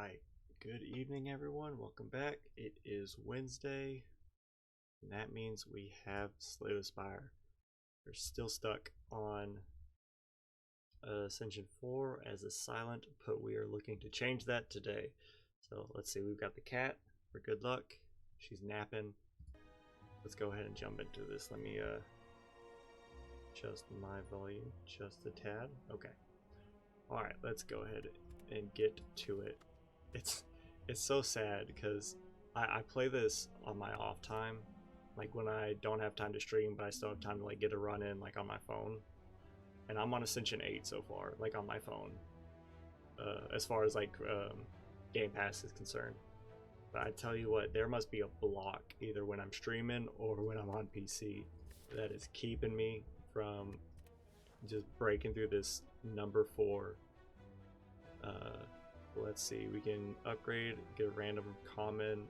Alright, good evening everyone, welcome back. It is Wednesday, and that means we have Slay the Spire. We're still stuck on Ascension 4 as a silent, but we are looking to change that today. So let's see, we've got the cat for good luck. She's napping. Let's go ahead and jump into this. Let me adjust my volume just a tad. Okay. Alright, let's go ahead and get to it. It's so sad because I play this on my off time, like when I don't have time to stream but I still have time to like get a run in like on my phone, and I'm on Ascension 8 so far, like on my phone, as far as like Game Pass is concerned. But I tell you what, there must be a block either when I'm streaming or when I'm on PC that is keeping me from just breaking through this number 4. Let's see, we can upgrade, get a random common,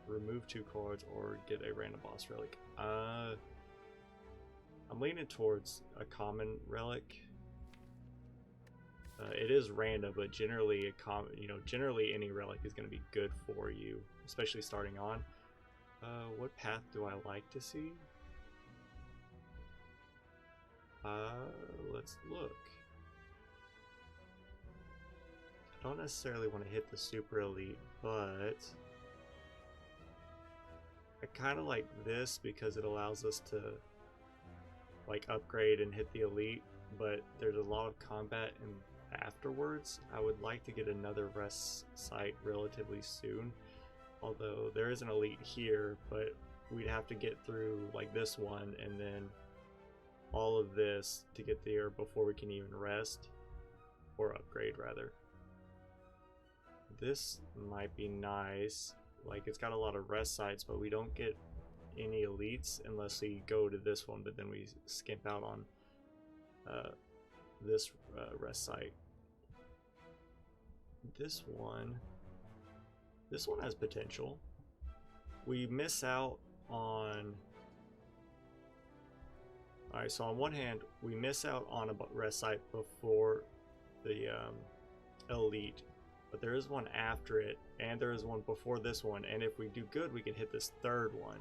remove 2 cards, or get a random boss relic. I'm leaning towards a common relic. It is random, but generally generally any relic is going to be good for you, especially starting on. What path do I like to see? Let's look. I don't necessarily want to hit the super elite, but I kind of like this because it allows us to like upgrade and hit the elite, but there's a lot of combat and afterwards. I would like to get another rest site relatively soon, although there is an elite here, but we'd have to get through like this one and then all of this to get there before we can even rest, or upgrade rather. This might be nice, like it's got a lot of rest sites, but we don't get any elites unless we go to this one, but then we skimp out on this rest site. This one has potential. We miss out on... Alright, so on one hand, we miss out on a rest site before the elite, but there is one after it, and there is one before this one, and if we do good, we can hit this third one.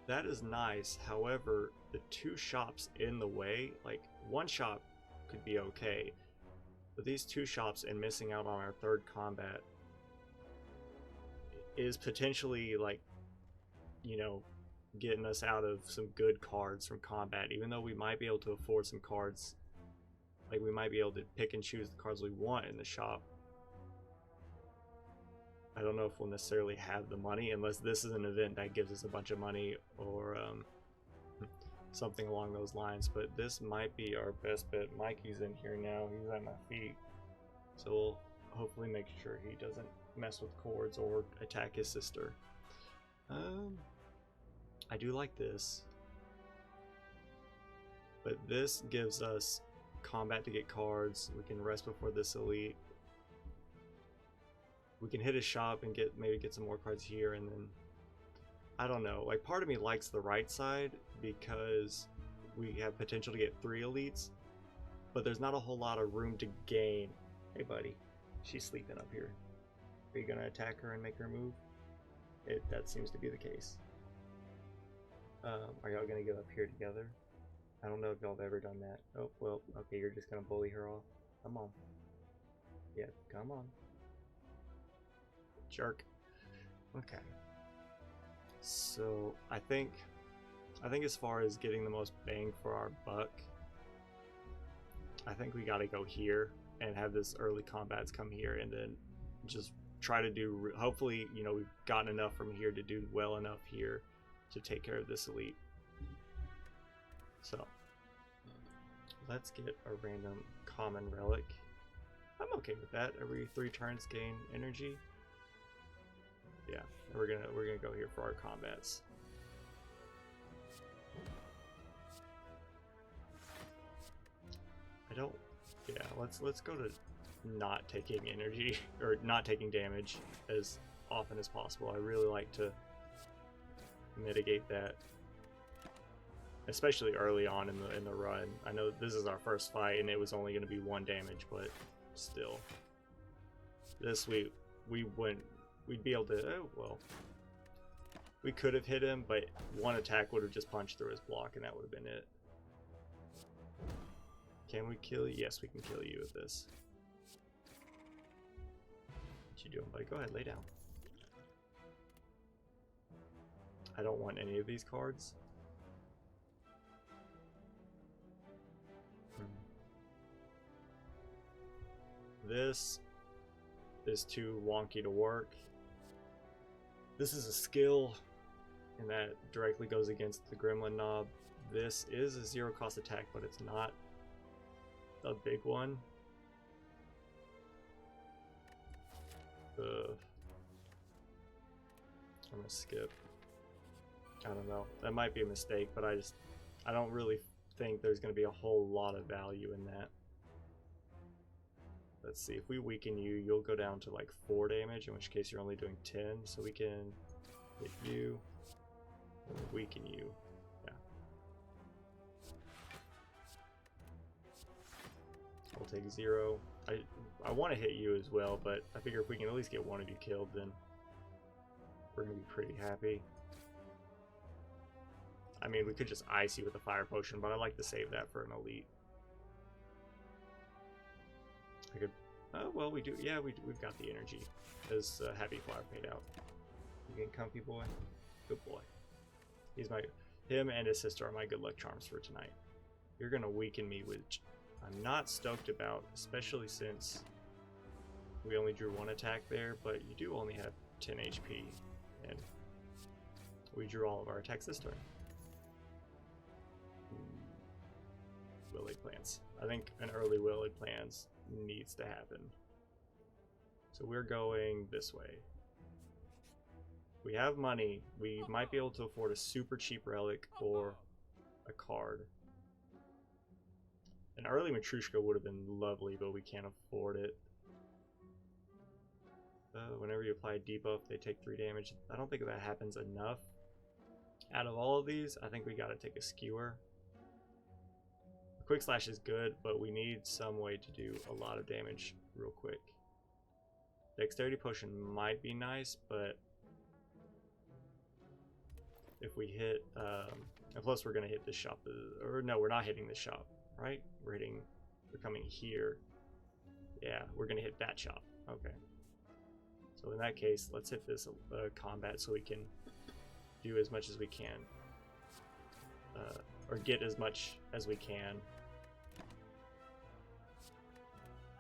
That is nice. However, the 2 shops in the way, like one shop could be okay, but these 2 shops and missing out on our third combat is potentially like, you know, getting us out of some good cards from combat, even though we might be able to afford some cards. Like we might be able to pick and choose the cards we want in the shop. I don't know if we'll necessarily have the money unless this is an event that gives us a bunch of money, or something along those lines, but this might be our best bet. Mikey's in here now, he's at my feet, so we'll hopefully make sure he doesn't mess with cords or attack his sister. I do like this, but this gives us combat to get cards. We can rest before this elite. We can hit a shop and maybe get some more cards here, and then I don't know, like part of me likes the right side because we have potential to get 3 elites, but there's not a whole lot of room to gain. Hey buddy, she's sleeping up here. Are you gonna attack her and make her move? That seems to be the case. Are y'all gonna get up here together? I don't know if y'all have ever done that. Oh well, okay, you're just gonna bully her off. Come on. Yeah, come on. Jerk. Okay. So I think as far as getting the most bang for our buck, I think we got to go here and have this early combats come here, and then just try to do, hopefully, you know, we've gotten enough from here to do well enough here to take care of this elite. So let's get a random common relic. I'm okay with that. Every 3 turns gain energy. Yeah, we're gonna go here for our combats. Let's go to not taking energy or not taking damage as often as possible. I really like to mitigate that, especially early on in the run. I know this is our first fight and it was only going to be 1 damage, but still, this we we'd be able to, oh, well, we could have hit him, but one attack would have just punched through his block and that would have been it. Can we kill you? Yes, we can kill you with this. What you doing, buddy? Go ahead, lay down. I don't want any of these cards. This is too wonky to work. This is a skill, and that directly goes against the Gremlin knob. This is a zero cost attack, but it's not a big one. I'm gonna skip. I don't know. That might be a mistake, but I don't really think there's gonna be a whole lot of value in that. Let's see, if we weaken you, you'll go down to like 4 damage, in which case you're only doing 10, so we can hit you, and weaken you. Yeah. We'll take 0. I want to hit you as well, but I figure if we can at least get one of you killed, then we're going to be pretty happy. I mean, we could just ice you with a fire potion, but I like to save that for an elite. I could, oh well, we do. Yeah, we've got the energy. As Happy Flower paid out. You getting comfy, boy? Good boy. Him and his sister are my good luck charms for tonight. You're gonna weaken me, which I'm not stoked about, especially since we only drew 1 attack there, but you do only have 10 HP, and we drew all of our attacks this turn. Willowed plants. I think an early willowed plants needs to happen. So we're going this way. We have money. We might be able to afford a super cheap relic or a card. An early Matrushka would have been lovely, but we can't afford it. Whenever you apply a debuff, they take 3 damage. I don't think that happens enough. Out of all of these, I think we gotta take a skewer. Quick Slash is good, but we need some way to do a lot of damage real quick. Dexterity Potion might be nice, but if we hit, and plus we're gonna hit this shop, or no, we're not hitting this shop, right? We're coming here. Yeah, we're gonna hit that shop. Okay. So in that case, let's hit this combat so we can do as much as we can, or get as much as we can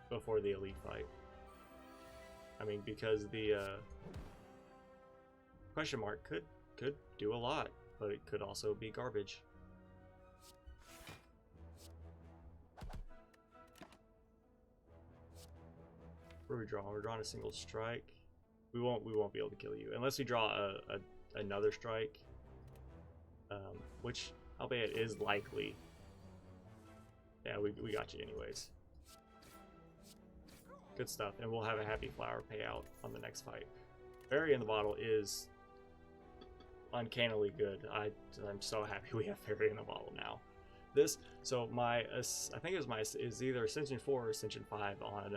before the elite fight. I mean, because the question mark could do a lot, but it could also be garbage. What are we drawing? We're drawing a single strike. We won't be able to kill you unless we draw another strike, which albeit is likely. Yeah, we got you anyways. Good stuff, and we'll have a Happy Flower payout on the next fight. Fairy in the Bottle is uncannily good. I'm so happy we have Fairy in the Bottle now. So my, I think it was is either Ascension 4 or Ascension 5 on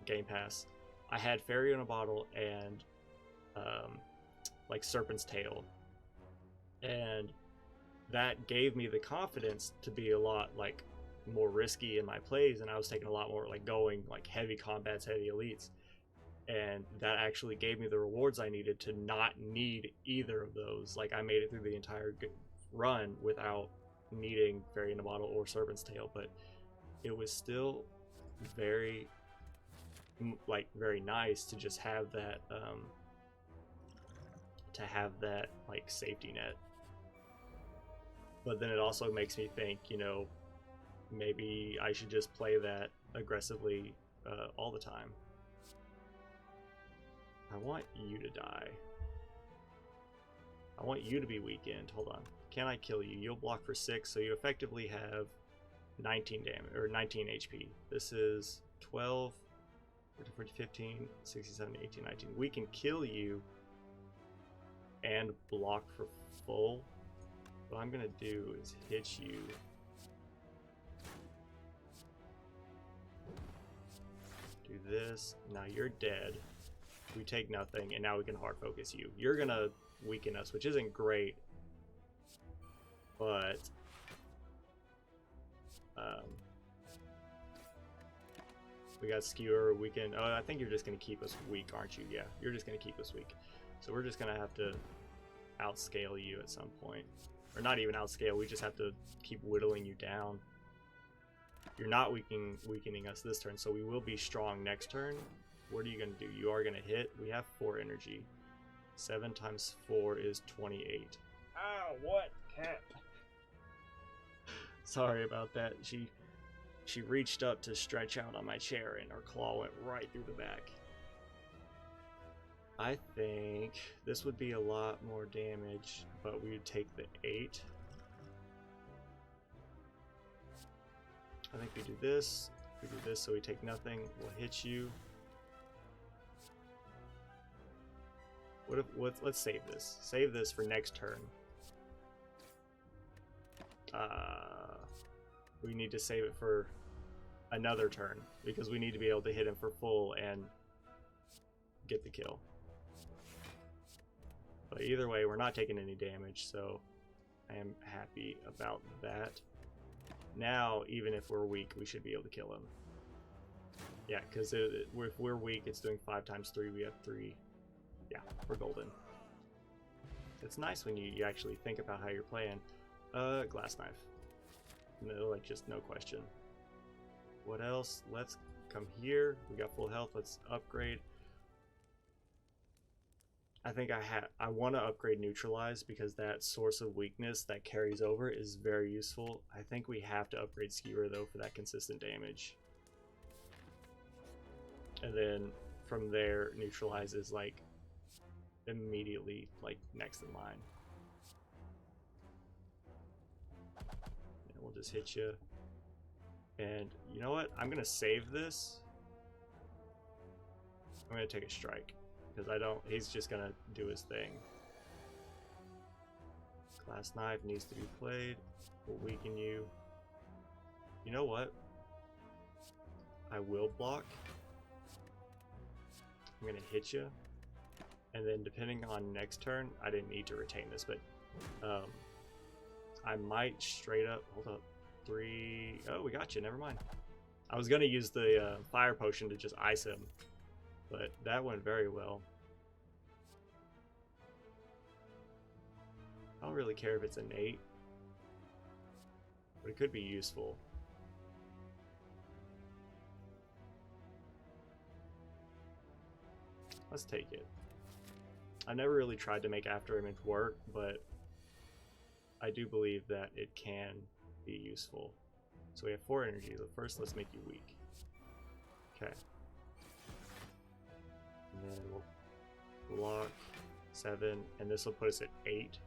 Game Pass. I had Fairy in a Bottle and like Serpent's Tail, and that gave me the confidence to be a lot like more risky in my plays, and I was taking a lot more like going like heavy combats, heavy elites, and that actually gave me the rewards I needed to not need either of those. Like I made it through the entire run without needing Fairy in a Bottle or Serpent's Tail, but it was still very nice to just have that like safety net. But then it also makes me think, you know, maybe I should just play that aggressively all the time. I want you to die. I want you to be weakened. Hold on. Can I kill you? You'll block for 6, so you effectively have 19 damage or 19 HP. This is 12, 14, 15, 16, 17, 18, 19. We can kill you and block for full. What I'm gonna do is hit you. Do this. Now you're dead. We take nothing, and now we can hard focus you. You're gonna weaken us, which isn't great, but we got skewer. We can. Oh, I think you're just gonna keep us weak, aren't you? Yeah, you're just gonna keep us weak. So we're just gonna have to outscale you at some point, or not even outscale. We just have to keep whittling you down. You're not weakening us this turn, so we will be strong next turn. What are you gonna do? You are gonna hit. We have 4 energy. 7 times 4 is 28. Ow! What? Cat. Sorry about that. She reached up to stretch out on my chair, and her claw went right through the back. I think this would be a lot more damage, but we would take the 8. I think we do this. We do this, so we take nothing. We'll hit you. Let's save this. Save this for next turn. We need to save it for another turn because we need to be able to hit him for full and get the kill. But either way, we're not taking any damage, so I am happy about that. Now, even if we're weak, we should be able to kill him. Yeah, because if we're weak, it's doing 5 times 3. We have 3. Yeah, we're golden. It's nice when you actually think about how you're playing. Glass knife. No, like, just no question. What else? Let's come here. We got full health. Let's upgrade. I think I want to upgrade neutralize because that source of weakness that carries over is very useful. I think we have to upgrade skewer though for that consistent damage. And then from there, neutralize is like immediately like next in line. And we'll just hit you. And you know what? I'm gonna save this. I'm gonna take a strike because he's just gonna do his thing. Glass knife needs to be played. We'll weaken you. You know what? I will block. I'm gonna hit you. And then depending on next turn, I didn't need to retain this, but I might straight up, hold up, 3, oh, we got you, never mind. I was gonna use the fire potion to just ice him, but that went very well. I don't really care if it's an 8, but it could be useful. Let's take it. I never really tried to make after image work, but I do believe that it can be useful. So we have 4 energy. So first, let's make you weak. Okay. And then we'll block 7, and this will put us at 8.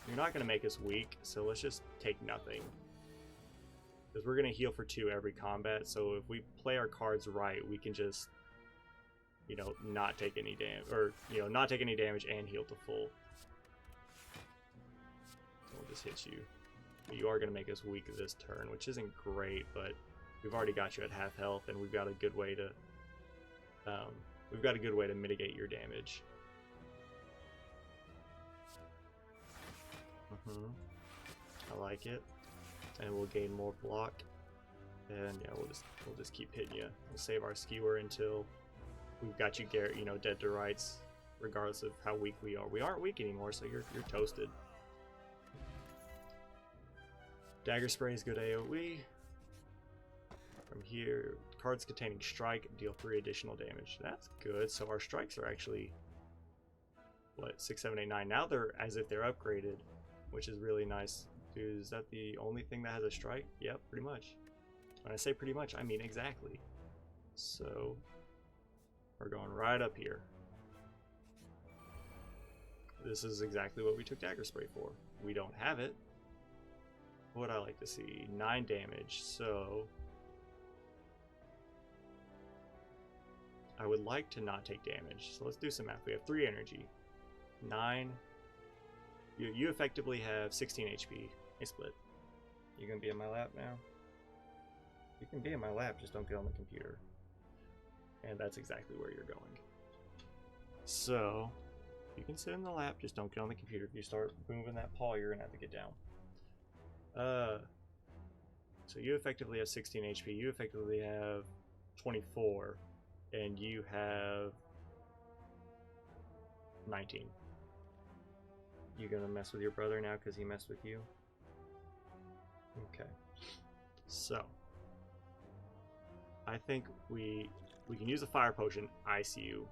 You're not going to make us weak, so let's just take nothing. Because we're going to heal for 2 every combat, so if we play our cards right, we can just, you know, not take any damage, or, you know, not take any damage and heal to full. So we'll just hit you. But you are going to make us weak this turn, which isn't great, but we've already got you at half health, and we've got a good way to, mitigate your damage. I like it, and we'll gain more block, and yeah, we'll just keep hitting you. We'll save our skewer until we've got you, you know, dead to rights, regardless of how weak we are. We aren't weak anymore, so you're toasted. Dagger spray is good AoE. From here, cards containing strike deal 3 additional damage. That's good. So our strikes are actually what, 6, 7, 8, 9. Now they're as if they're upgraded, which is really nice. Dude, is that the only thing that has a strike? Yep, pretty much. When I say pretty much, I mean exactly. So we're going right up here. This is exactly what we took dagger spray for. We don't have it. What I like to see, 9 damage. So I would like to not take damage. So let's do some math. We have 3 energy. 9. You effectively have 16 HP. Hey, Split. You gonna be in my lap now? You can be in my lap, just don't get on the computer. And that's exactly where you're going. So, you can sit in the lap, just don't get on the computer. If you start moving that paw, you're gonna have to get down. So you effectively have 16 HP, you effectively have 24, and you have 19. You gonna mess with your brother now because he messed with you? Okay. So, I think we can use a fire potion, ice you.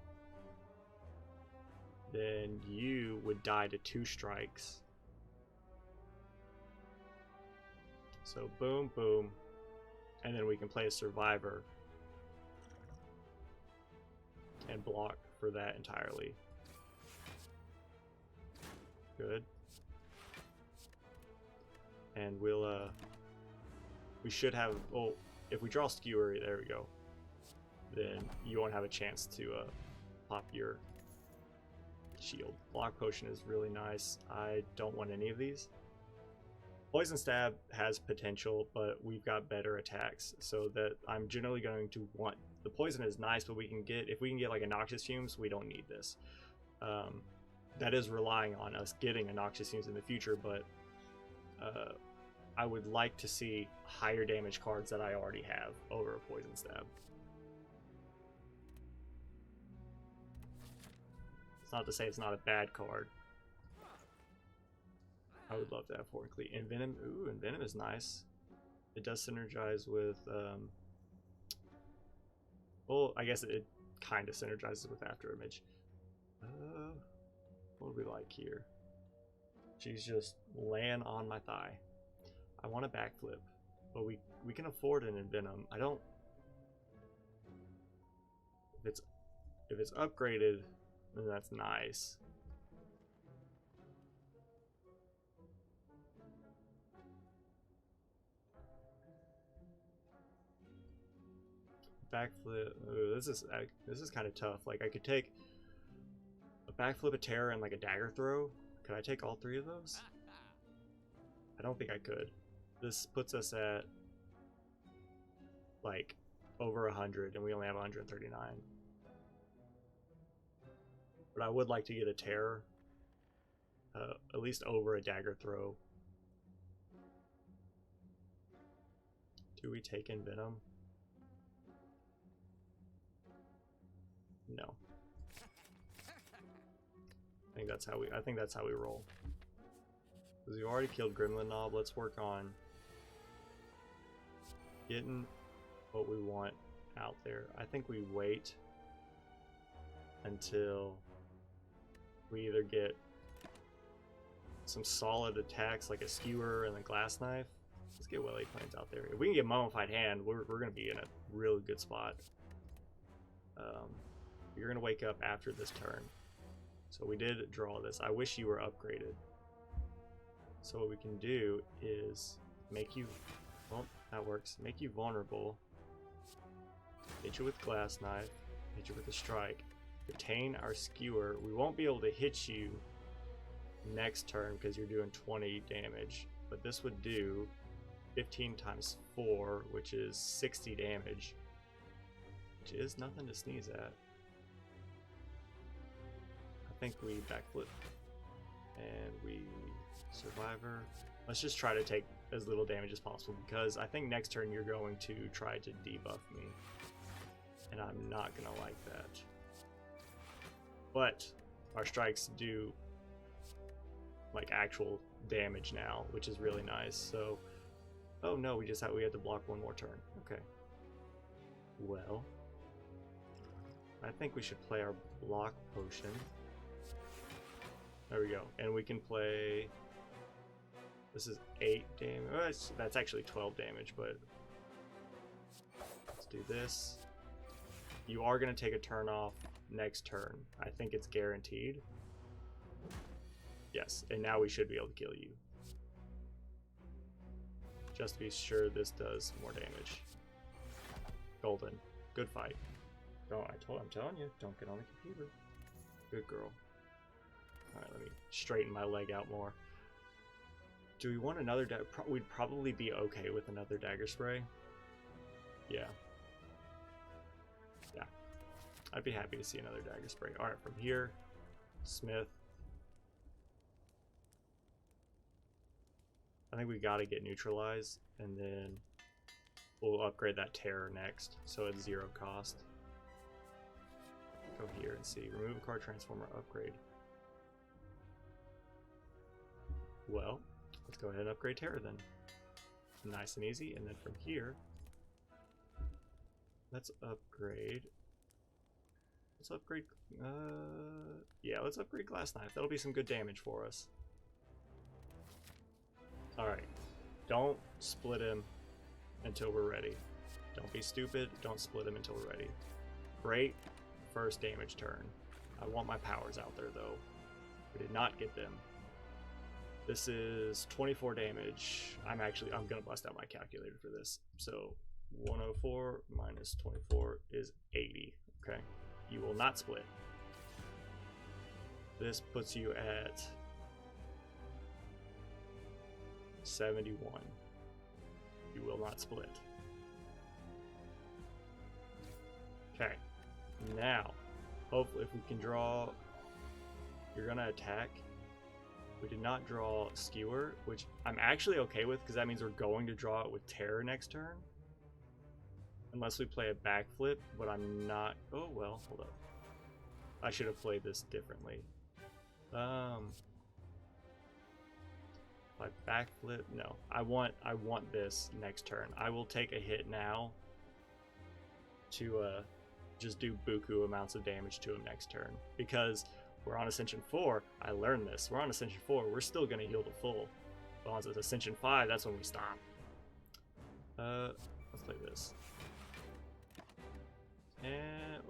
Then you would die to 2 strikes. So boom, boom. And then we can play a survivor and block for that entirely. Good. And we'll, we should have, well, if we draw Skewer, there we go. Then you won't have a chance to pop your shield. Block Potion is really nice. I don't want any of these. Poison Stab has potential, but we've got better attacks, so that I'm generally going to want... The poison is nice, but we can get, if we can get like a Noxious Fumes, we don't need this. That is relying on us getting a Noxious Fumes in the future, but I would like to see higher damage cards that I already have over a Poison Stab. It's not to say it's not a bad card. I would love to have Horncleave. Envenom, ooh, Envenom is nice. It does synergize with, well, I guess it kind of synergizes with Afterimage. What do we like here? She's just laying on my thigh. I want a backflip, but we can afford an Envenom. I don't... If it's upgraded, then that's nice. Backflip. Ooh, this is kind of tough. Like, I could take a backflip, a terror, and like a dagger throw. Could I take all 3 of those? I don't think I could. This puts us at like over 100, and we only have 139. But I would like to get a terror, at least over a dagger throw. Do we take Envenom? No. I think that's how we roll. Because we already killed Gremlin Knob, let's work on getting what we want out there. I think we wait until we either get some solid attacks like a Skewer and a Glass Knife. Let's get Welly Plains out there. If we can get Mummified Hand, we're going to be in a really good spot. You're going to wake up after this turn. So we did draw this. I wish you were upgraded. So what we can do is make you... Well, that works. Make you vulnerable. Hit you with Glass Knife. Hit you with a Strike. Retain our Skewer. We won't be able to hit you next turn because you're doing 20 damage. But this would do 15 times 4, which is 60 damage. Which is nothing to sneeze at. I think we backflip. And we survivor. Let's just try to take as little damage as possible, because I think next turn you're going to try to debuff me. And I'm not going to like that. But our strikes do like actual damage now, which is really nice. So, oh no, we had to block one more turn. Okay. Well, I think we should play our block potion. There we go. And we can play... This is 8 damage. Oh, that's actually 12 damage, but... Let's do this. You are going to take a turn off next turn. I think it's guaranteed. Yes, and now we should be able to kill you. Just to be sure this does more damage. Golden. Good fight. Oh, I'm telling you, don't get on the computer. Good girl. Alright, let me straighten my leg out more. Do we want another dagger? We'd probably be okay with another dagger spray. Yeah. Yeah. I'd be happy to see another dagger spray. Alright, from here, Smith. I think we gotta get neutralized, and then we'll upgrade that terror next, so it's 0 cost. Go here and see. Remove a card, transformer, upgrade. Well, let's go ahead and upgrade terror then. Nice and easy, and then from here, let's upgrade. Yeah, let's upgrade Glass Knife. That'll be some good damage for us. Alright, don't split him until we're ready. Don't be stupid, don't split him until we're ready. Great first damage turn. I want my powers out there though. We did not get them. This is 24 damage. I'm gonna bust out my calculator for this. So 104 minus 24 is 80. Okay, you will not split. This puts you at 71. You will not split. Okay, now hopefully if we can draw, you're gonna attack. We did not draw Skewer, which I'm actually okay with because that means we're going to draw it with Terror next turn. Unless we play a backflip, but I'm not. Oh well, hold up. I should have played this differently. If I backflip, no. I want this next turn. I will take a hit now to just do buku amounts of damage to him next turn because we're on Ascension 4. I learned this. We're on Ascension 4. We're still gonna heal to full. But on Ascension 5, that's when we stop. Let's play this. And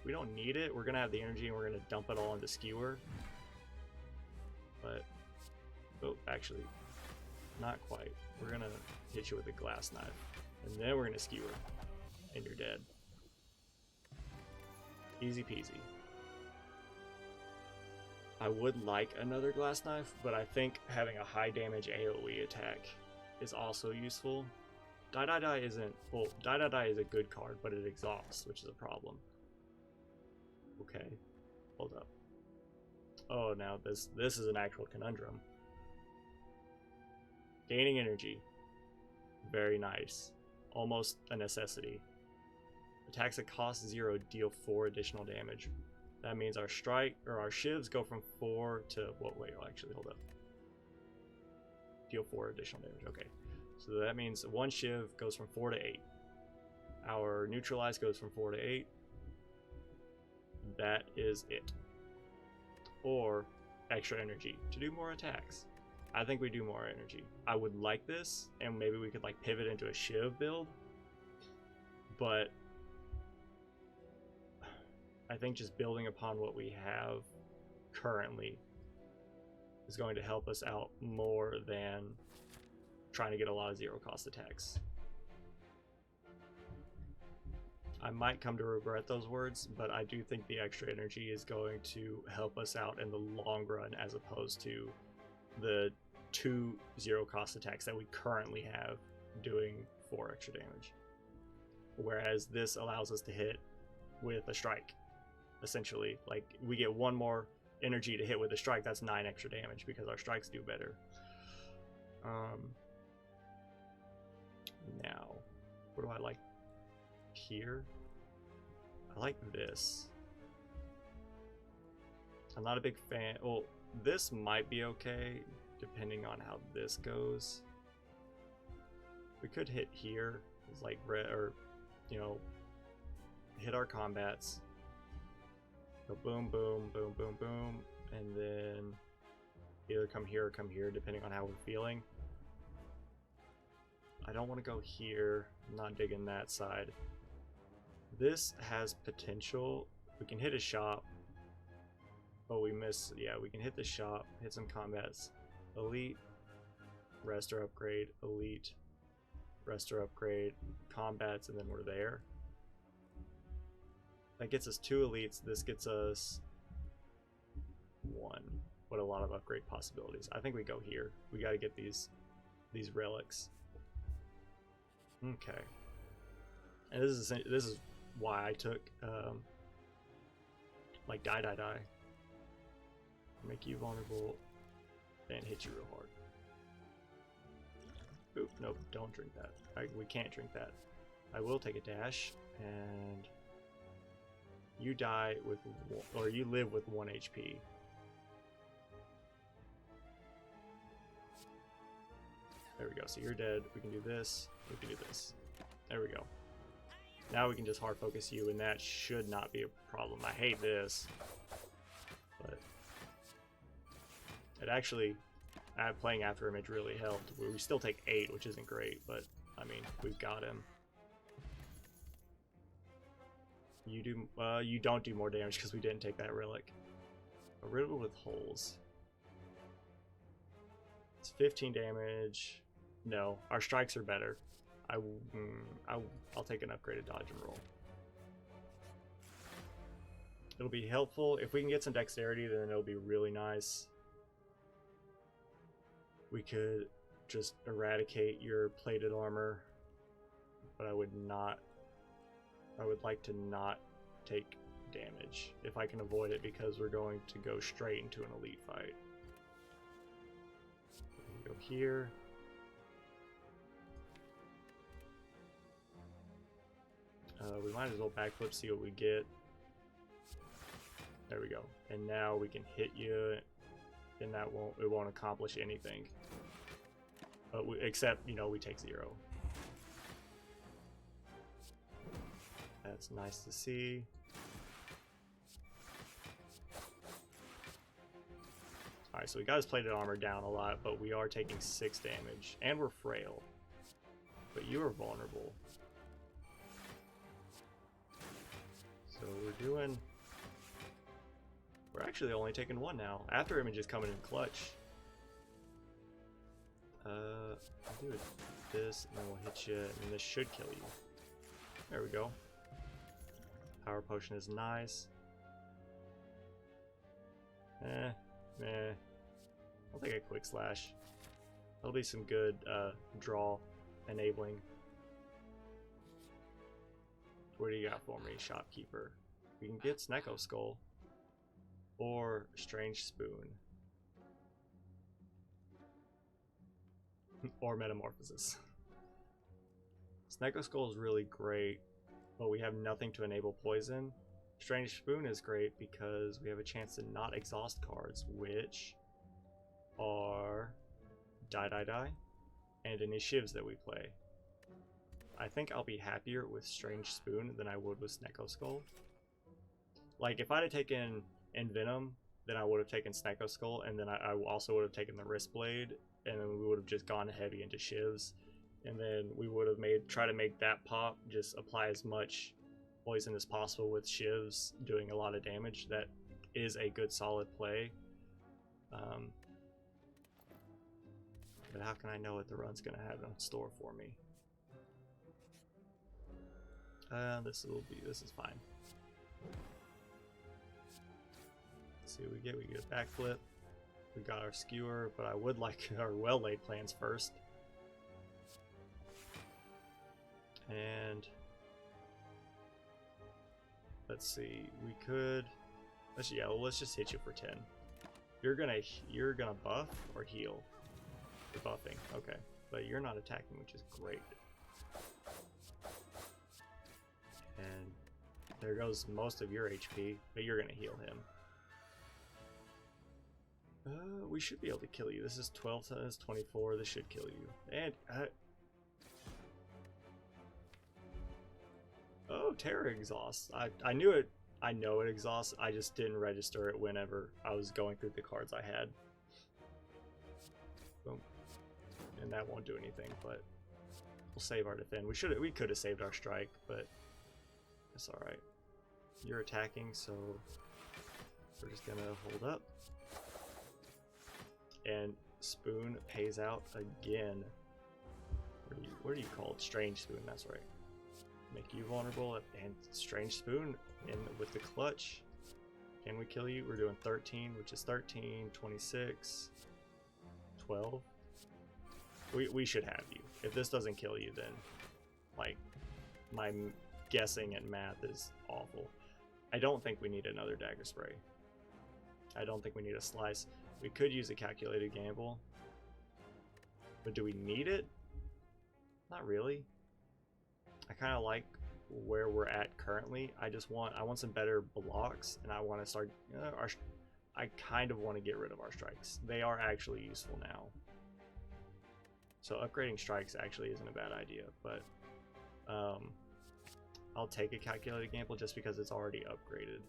we don't need it. We're gonna have the energy and we're gonna dump it all into Skewer. But oh, actually, not quite. We're gonna hit you with a Glass Knife, and then we're gonna Skewer, and you're dead. Easy peasy. I would like another Glass Knife, but I think having a high damage AoE attack is also useful. Die Die Die isn't, well, Die Die Die is a good card, but it exhausts, which is a problem. Okay, hold up. Oh, now this is an actual conundrum. Gaining energy. Very nice. Almost a necessity. Attacks that cost 0 deal 4 additional damage. That means our strike or our shivs go from 4 to what? Wait, actually, hold up. Deal 4 additional damage. Okay, so that means one shiv goes from 4 to 8. Our neutralize goes from 4 to 8. That is it. Or extra energy to do more attacks. I think we do more energy. I would like this, and maybe we could like pivot into a shiv build, but I think just building upon what we have currently is going to help us out more than trying to get a lot of 0 cost attacks. I might come to regret those words, but I do think the extra energy is going to help us out in the long run as opposed to the 2 0 cost attacks that we currently have doing 4 extra damage. Whereas this allows us to hit with a strike. Essentially, like we get 1 more energy to hit with a strike, that's 9 extra damage because our strikes do better. Now, what do I like here? I like this. I'm not a big fan. Well, this might be okay depending on how this goes. We could hit here, it's like red, or you know, hit our combats. Go boom, boom, boom, boom, boom, and then either come here or come here, depending on how we're feeling. I don't want to go here. I'm not digging that side. This has potential. We can hit a shop. Oh, we miss. Yeah, we can hit the shop, hit some combats. Elite, rest or upgrade, elite, rest or upgrade, combats, and then we're there. That gets us 2 elites. This gets us 1. What a lot of upgrade possibilities. I think we go here. We got to get these relics. Okay. And this is why I took like die. Make you vulnerable and hit you real hard. Oop, nope, don't drink that. We can't drink that. I will take a dash, and you die with, or you live with 1 HP. There we go, so you're dead. We can do this, we can do this. There we go. Now we can just hard focus you, and that should not be a problem. I hate this, but it actually, playing After Image really helped. We still take 8, which isn't great, but I mean, we've got him. You don't do more damage because we didn't take that relic. A riddle with holes. It's 15 damage. No, our strikes are better. I'll take an upgraded dodge and roll. It'll be helpful if we can get some dexterity. Then it'll be really nice. We could just eradicate your plated armor, but I would not. I would like to not take damage if I can avoid it, because we're going to go straight into an elite fight. We can go here. We might as well backflip, see what we get. There we go. And now we can hit you, and it won't accomplish anything. But except, you know, we take 0. That's nice to see. Alright, so we got his plated armor down a lot, but we are taking 6 damage. And we're frail. But you are vulnerable. So we're actually only taking 1 now. After Image is coming in clutch. I'll do this, and then we'll hit you, and this should kill you. There we go. Power Potion is nice. I'll take a Quick Slash. That'll be some good draw enabling. What do you got for me, Shopkeeper? We can get Snecko Skull or Strange Spoon. Or Metamorphosis. Snecko Skull is really great, but we have nothing to enable poison. Strange Spoon is great because we have a chance to not exhaust cards, which are die, and any shivs that we play. I think I'll be happier with Strange Spoon than I would with Snecko Skull. Like, if I'd have taken Envenom, then I would have taken Snecko Skull, and then I also would have taken the Wrist Blade, and then we would have just gone heavy into shivs, and then we would have tried to make that pop, just apply as much poison as possible with shivs, doing a lot of damage. That is a good solid play. But how can I know what the run's gonna have in store for me? This is fine. Let's see what we get. We get a backflip. We got our skewer, but I would like our well-laid plans first. And let's see, we could let's just hit you for 10. You're gonna buff or heal? You're buffing, okay. But you're not attacking, which is great. And there goes most of your HP, but you're gonna heal him. We should be able to kill you. This is 12 times 24. This should kill you. And oh, Terra exhausts. I knew it. I know it exhausts. I just didn't register it whenever I was going through the cards I had. Boom. And that won't do anything, but we'll save our defend. We could have saved our strike, but it's all right. You're attacking, so we're just gonna hold up. And Spoon pays out again. What are you called? Strange Spoon, that's right. Make you vulnerable, and Strange Spoon in with the clutch. Can we kill you? We're doing 13, which is 13, 26, 12. We should have you. If this doesn't kill you, then, like, my guessing at math is awful. I don't think we need another dagger spray. I don't think we need a slice. We could use a calculated gamble. But do we need it? Not really. I kind of like where we're at currently. I want some better blocks, and I want to start I kind of want to get rid of our strikes. They are actually useful now. So upgrading strikes actually isn't a bad idea, but I'll take a calculated gamble just because it's already upgraded.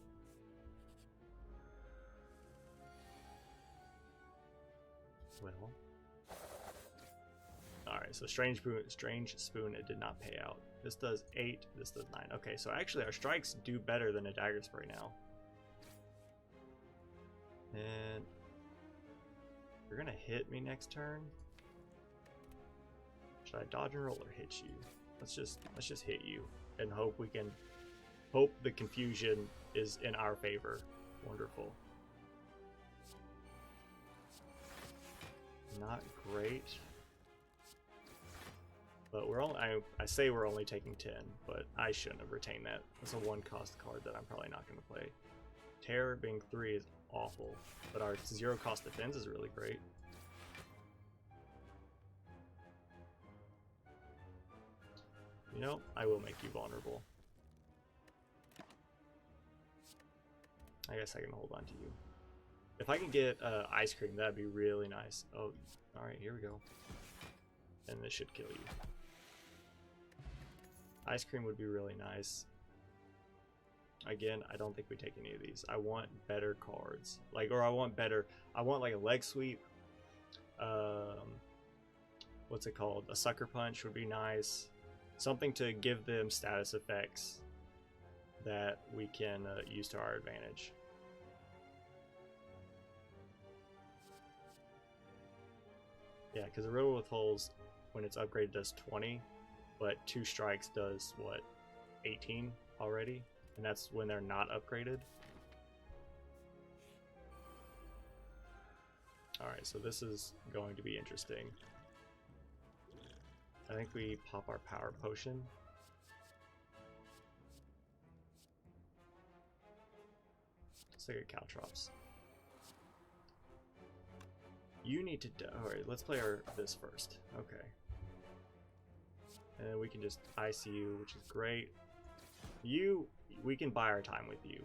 Well, alright, so strange spoon, it did not pay out. This does 8, this does 9. Okay, so actually our strikes do better than a dagger spray now. And you're gonna hit me next turn. Should I dodge and roll or hit you? Let's just hit you and hope the confusion is in our favor. Wonderful. Not great. But we're only I say we're only taking 10, but I shouldn't have retained that. That's a 1-cost card that I'm probably not going to play. Terror being 3 is awful, but our 0-cost defense is really great. You know, I will make you vulnerable. I guess I can hold on to you. If I can get ice cream, that'd be really nice. Oh, alright, here we go. And this should kill you. Ice cream would be really nice. Again, I don't think we take any of these. I want better cards. I want like a leg sweep. What's it called? A sucker punch would be nice. Something to give them status effects that we can use to our advantage. Yeah, because the Riddle with Holes, when it's upgraded, does 20, but 2 strikes does, what, 18 already? And that's when they're not upgraded. Alright, so this is going to be interesting. I think we pop our power potion. Let's take a Caltrops. You need to alright, let's play this first. Okay. And then we can just ice you, which is great. We can buy our time with you.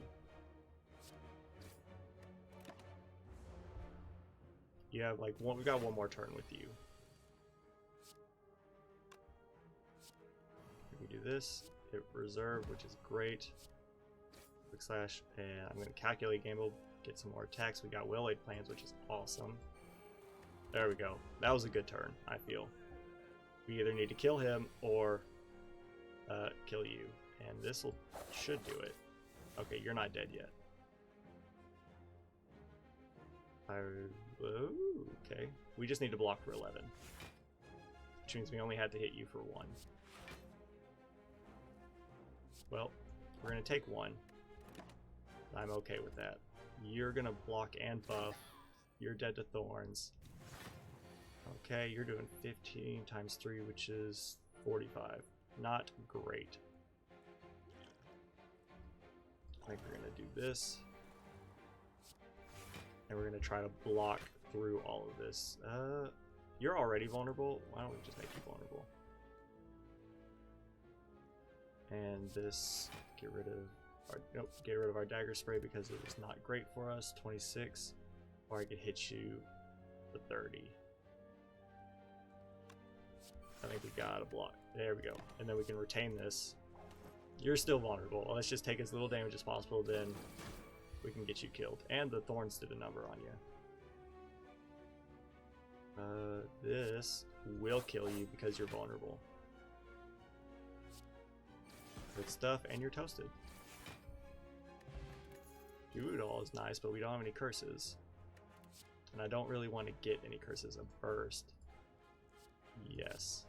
You have like we've got one more turn with you. We do this, hit reserve, which is great. Quick slash, and I'm going to calculate gamble, get some more attacks. We got well-laid plans, which is awesome. There we go. That was a good turn, I feel. We either need to kill him or kill you. And this should do it. Okay, you're not dead yet. Okay. We just need to block for 11. Which means we only had to hit you for 1. Well, we're going to take 1. I'm okay with that. You're going to block and buff. You're dead to thorns. Okay, you're doing 15 times 3, which is 45. Not great. I think we're going to do this. And we're going to try to block through all of this. You're already vulnerable. Why don't we just make you vulnerable? And this, get rid of our dagger spray because it was not great for us. 26. Or I could hit you for 30. I think we gotta block. There we go. And then we can retain this. You're still vulnerable. Well, let's just take as little damage as possible, then we can get you killed. And the thorns did a number on you. This will kill you because you're vulnerable. Good stuff, and you're toasted. Doodle is nice, but we don't have any curses. And I don't really want to get any curses. A burst. Yes.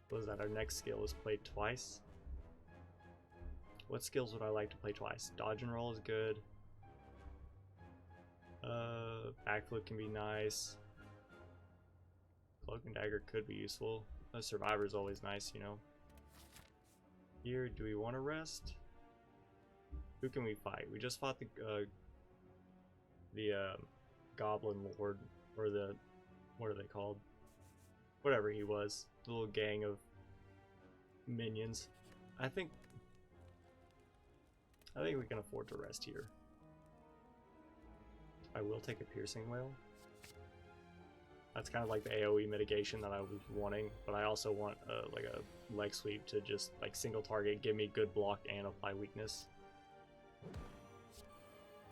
What is that? Our next skill is played twice. What skills would I like to play twice? Dodge and roll is good. Backflip can be nice. Cloak and dagger could be useful. Survivor is always nice, you know. Here, do we want to rest? Who can we fight? We just fought the Goblin Lord, or the, what are they called? Whatever he was, the little gang of minions. I think we can afford to rest here. I will take a piercing whale. That's kind of like the AoE mitigation that I was wanting, but I also want like a leg sweep to just like single target, give me good block and apply weakness.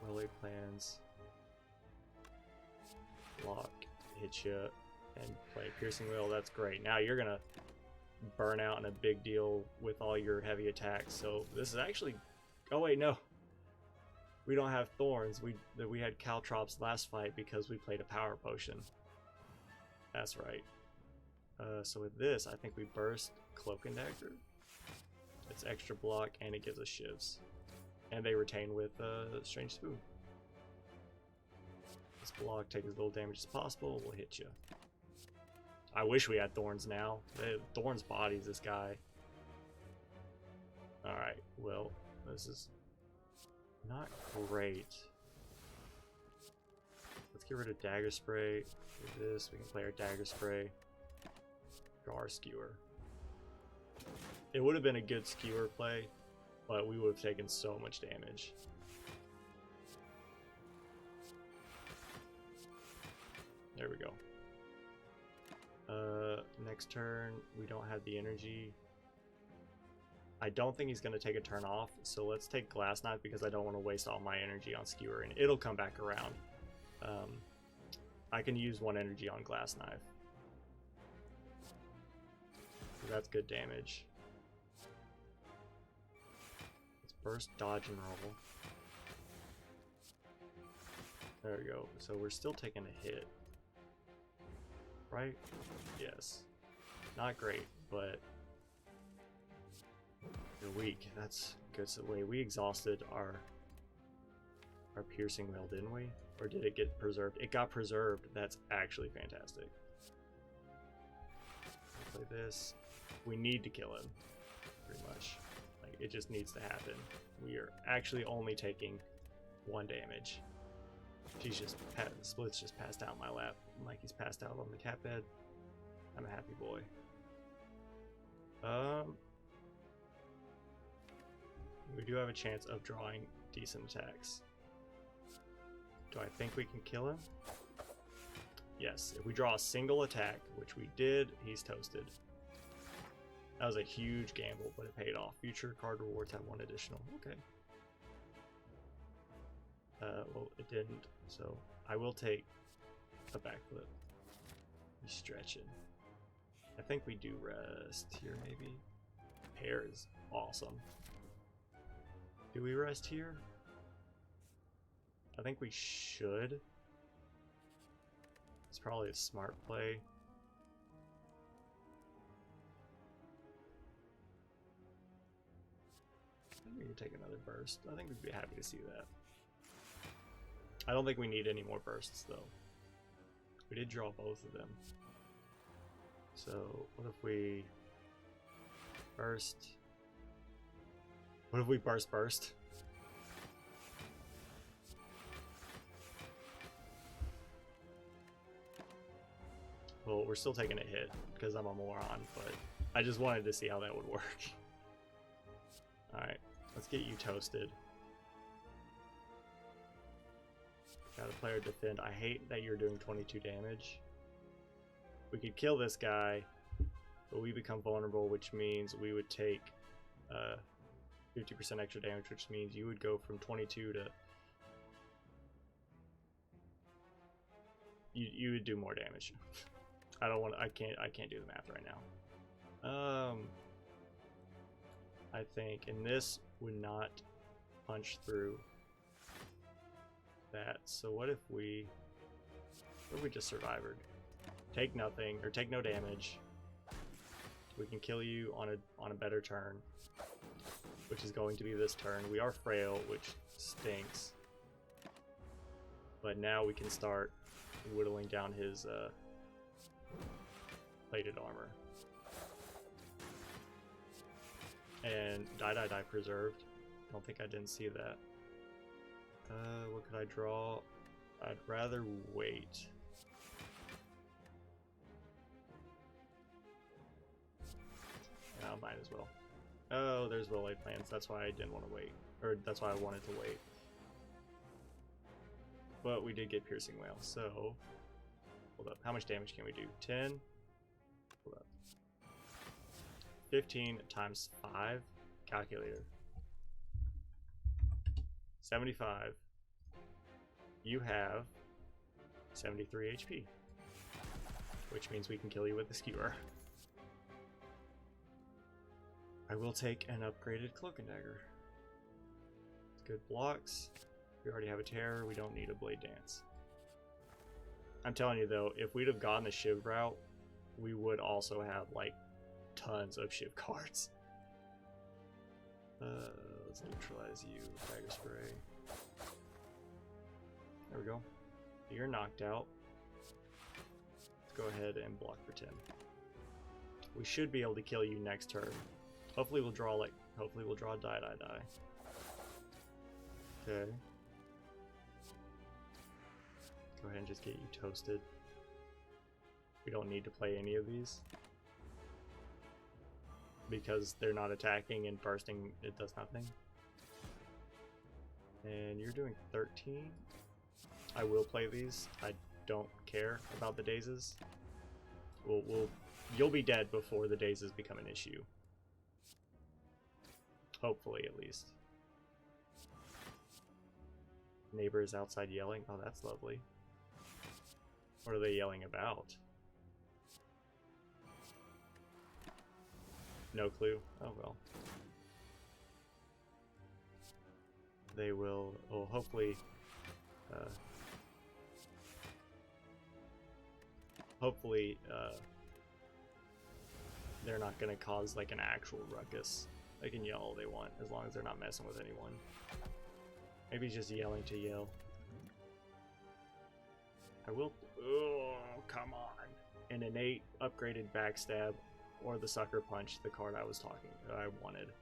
Melee plans. Block, hit you, and play piercing whale. That's great. Now you're gonna burn out in a big deal with all your heavy attacks. So this is actually. Oh wait, no. We don't have thorns. We had caltrops last fight because we played a power potion. That's right. So with this, I think we burst Cloak and Dagger. It's extra block and it gives us shivs. And they retain with Strange Spoon. This block, take as little damage as possible, will hit you. I wish we had thorns now. Thorns bodies this guy. Alright, well, this is not great. Let's get rid of Dagger Spray. Do this, we can play our Dagger Spray. Draw our Skewer. It would have been a good Skewer play, but we would have taken so much damage. There we go. Next turn, we don't have the energy. I don't think he's going to take a turn off, so let's take Glass Knife because I don't want to waste all my energy on Skewer, and it'll come back around. I can use one energy on Glass Knife. So that's good damage. Let's burst, dodge, and roll. There we go. So we're still taking a hit. Right? Yes. Not great, but you're weak. That's good. So wait, we exhausted our piercing whale, didn't we? Or did it get preserved? It got preserved. That's actually fantastic. Play this. We need to kill him. Pretty much. Like, it just needs to happen. We are actually only taking 1 damage. She's just Split's just passed out in my lap. Like he's passed out on the cat bed. I'm a happy boy. We do have a chance of drawing decent attacks. Do I think we can kill him? Yes. If we draw a single attack, which we did, he's toasted. That was a huge gamble, but it paid off. Future card rewards have 1 additional. Okay. Well, it didn't, so I will take a backflip. He's stretching. I think we do rest here, maybe. Hair is awesome. Do we rest here? I think we should. It's probably a smart play. I think we can take another burst. I think we'd be happy to see that. I don't think we need any more bursts, though. We did draw both of them. So, what if we burst? What if we burst? Well, we're still taking a hit because I'm a moron, but I just wanted to see how that would work. Alright, let's get you toasted. Got a player defend. I hate that you're doing 22 damage. We could kill this guy, but we become vulnerable, which means we would take 50% extra damage, which means you would go from 22 to... You would do more damage. I don't want. I can't do the math right now. I think, and this would not punch through that. So what if we just survived? Take nothing or take no damage. We can kill you on a better turn, which is going to be this turn. We are frail, which stinks. But now we can start whittling down his plated armor. And die preserved. I don't think I didn't see that. What could I draw? I'd rather wait. Yeah, I might as well. Oh, there's well-laid plans. That's why I didn't want to wait. Or that's why I wanted to wait. But we did get Piercing Whale, so... Hold up. How much damage can we do? 10? Hold up. 15 times 5. Calculator. 75. You have 73 HP. Which means we can kill you with the skewer. I will take an upgraded Cloak and Dagger. Good blocks. We already have a Terror. We don't need a Blade Dance. I'm telling you though, if we'd have gotten the Shiv route, we would also have like tons of Shiv cards. Let's neutralize you. Dagger Spray. There we go. You're knocked out. Let's go ahead and block for 10. We should be able to kill you next turn. Hopefully we'll draw die. Okay. Go ahead and just get you toasted. We don't need to play any of these. Because they're not attacking and bursting, it does nothing. And you're doing 13. I will play these. I don't care about the dazes. You'll be dead before the dazes become an issue. Hopefully, at least. Neighbor is outside yelling. Oh, that's lovely. What are they yelling about? No clue. Oh well. They will. Oh, hopefully. Hopefully, they're not gonna cause like an actual ruckus. They can yell all they want as long as they're not messing with anyone. Maybe just yelling to yell. I will. Oh, come on! An innate upgraded backstab or the sucker punch, the card I wanted.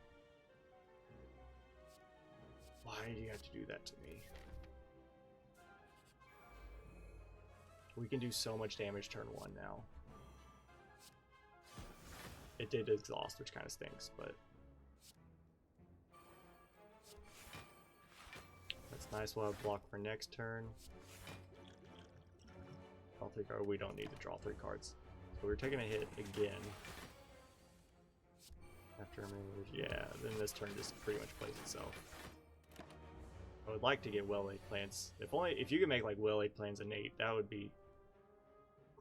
Why do you have to do that to me? We can do so much damage turn 1 now. It did exhaust, which kind of stinks, but that's nice. We'll have block for next turn. Draw 3 cards. We don't need to draw 3 cards. So we're taking a hit again. After yeah, then this turn just pretty much plays itself. I would like to get well-laid plans. If you could make like well-laid plans innate, that would be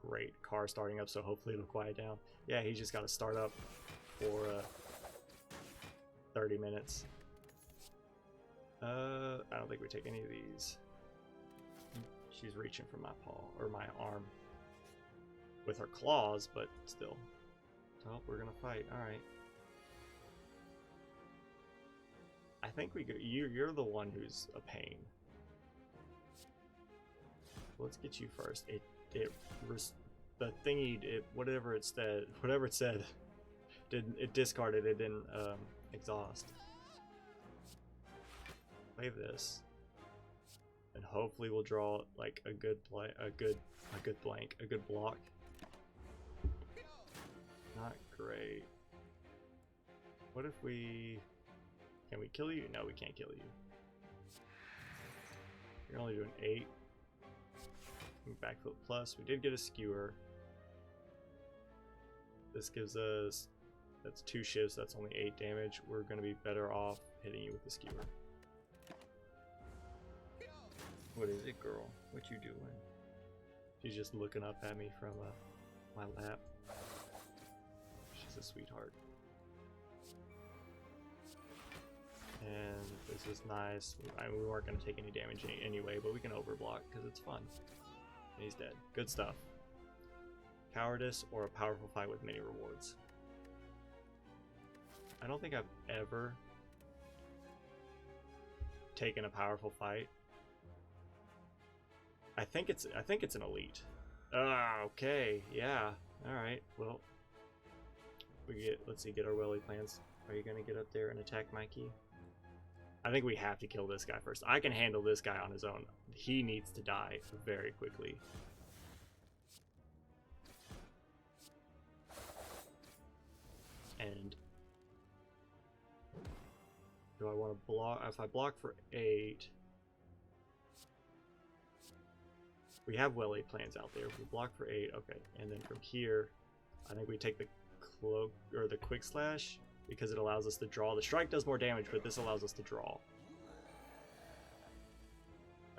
great. Car starting up, so hopefully it'll quiet down. Yeah, he's just got to start up for 30 minutes. I don't think we take any of these. She's reaching for my paw or my arm with her claws, but still. Oh, we're gonna fight. All right. I think we go. You're the one who's a pain. Let's get you first. The thingy, whatever it said, it discarded. It didn't exhaust. Play this, and hopefully we'll draw like a good block. Not great. What if we? Can we kill you? No, we can't kill you. You're only doing 8. Backflip plus. We did get a skewer. This gives us, that's 2 shifts, that's only 8 damage. We're going to be better off hitting you with the skewer. What is it, girl? What you doing? She's just looking up at me from my lap. She's a sweetheart. And this is nice. We weren't going to take any damage anyway, but we can overblock because it's fun. And he's dead. Good stuff. Cowardice or a powerful fight with many rewards. I don't think I've ever taken a powerful fight. I think it's an elite. Okay, yeah. All right. Well, let's see. Get our Welly plans. Are you gonna get up there and attack Mikey? I think we have to kill this guy first. I can handle this guy on his own. He needs to die very quickly. And do I want to block? If I block for 8, we have well laid plans out there. If we block for 8, okay. And then from here, I think we take the cloak or the quick slash because it allows us to draw. The strike does more damage, but this allows us to draw.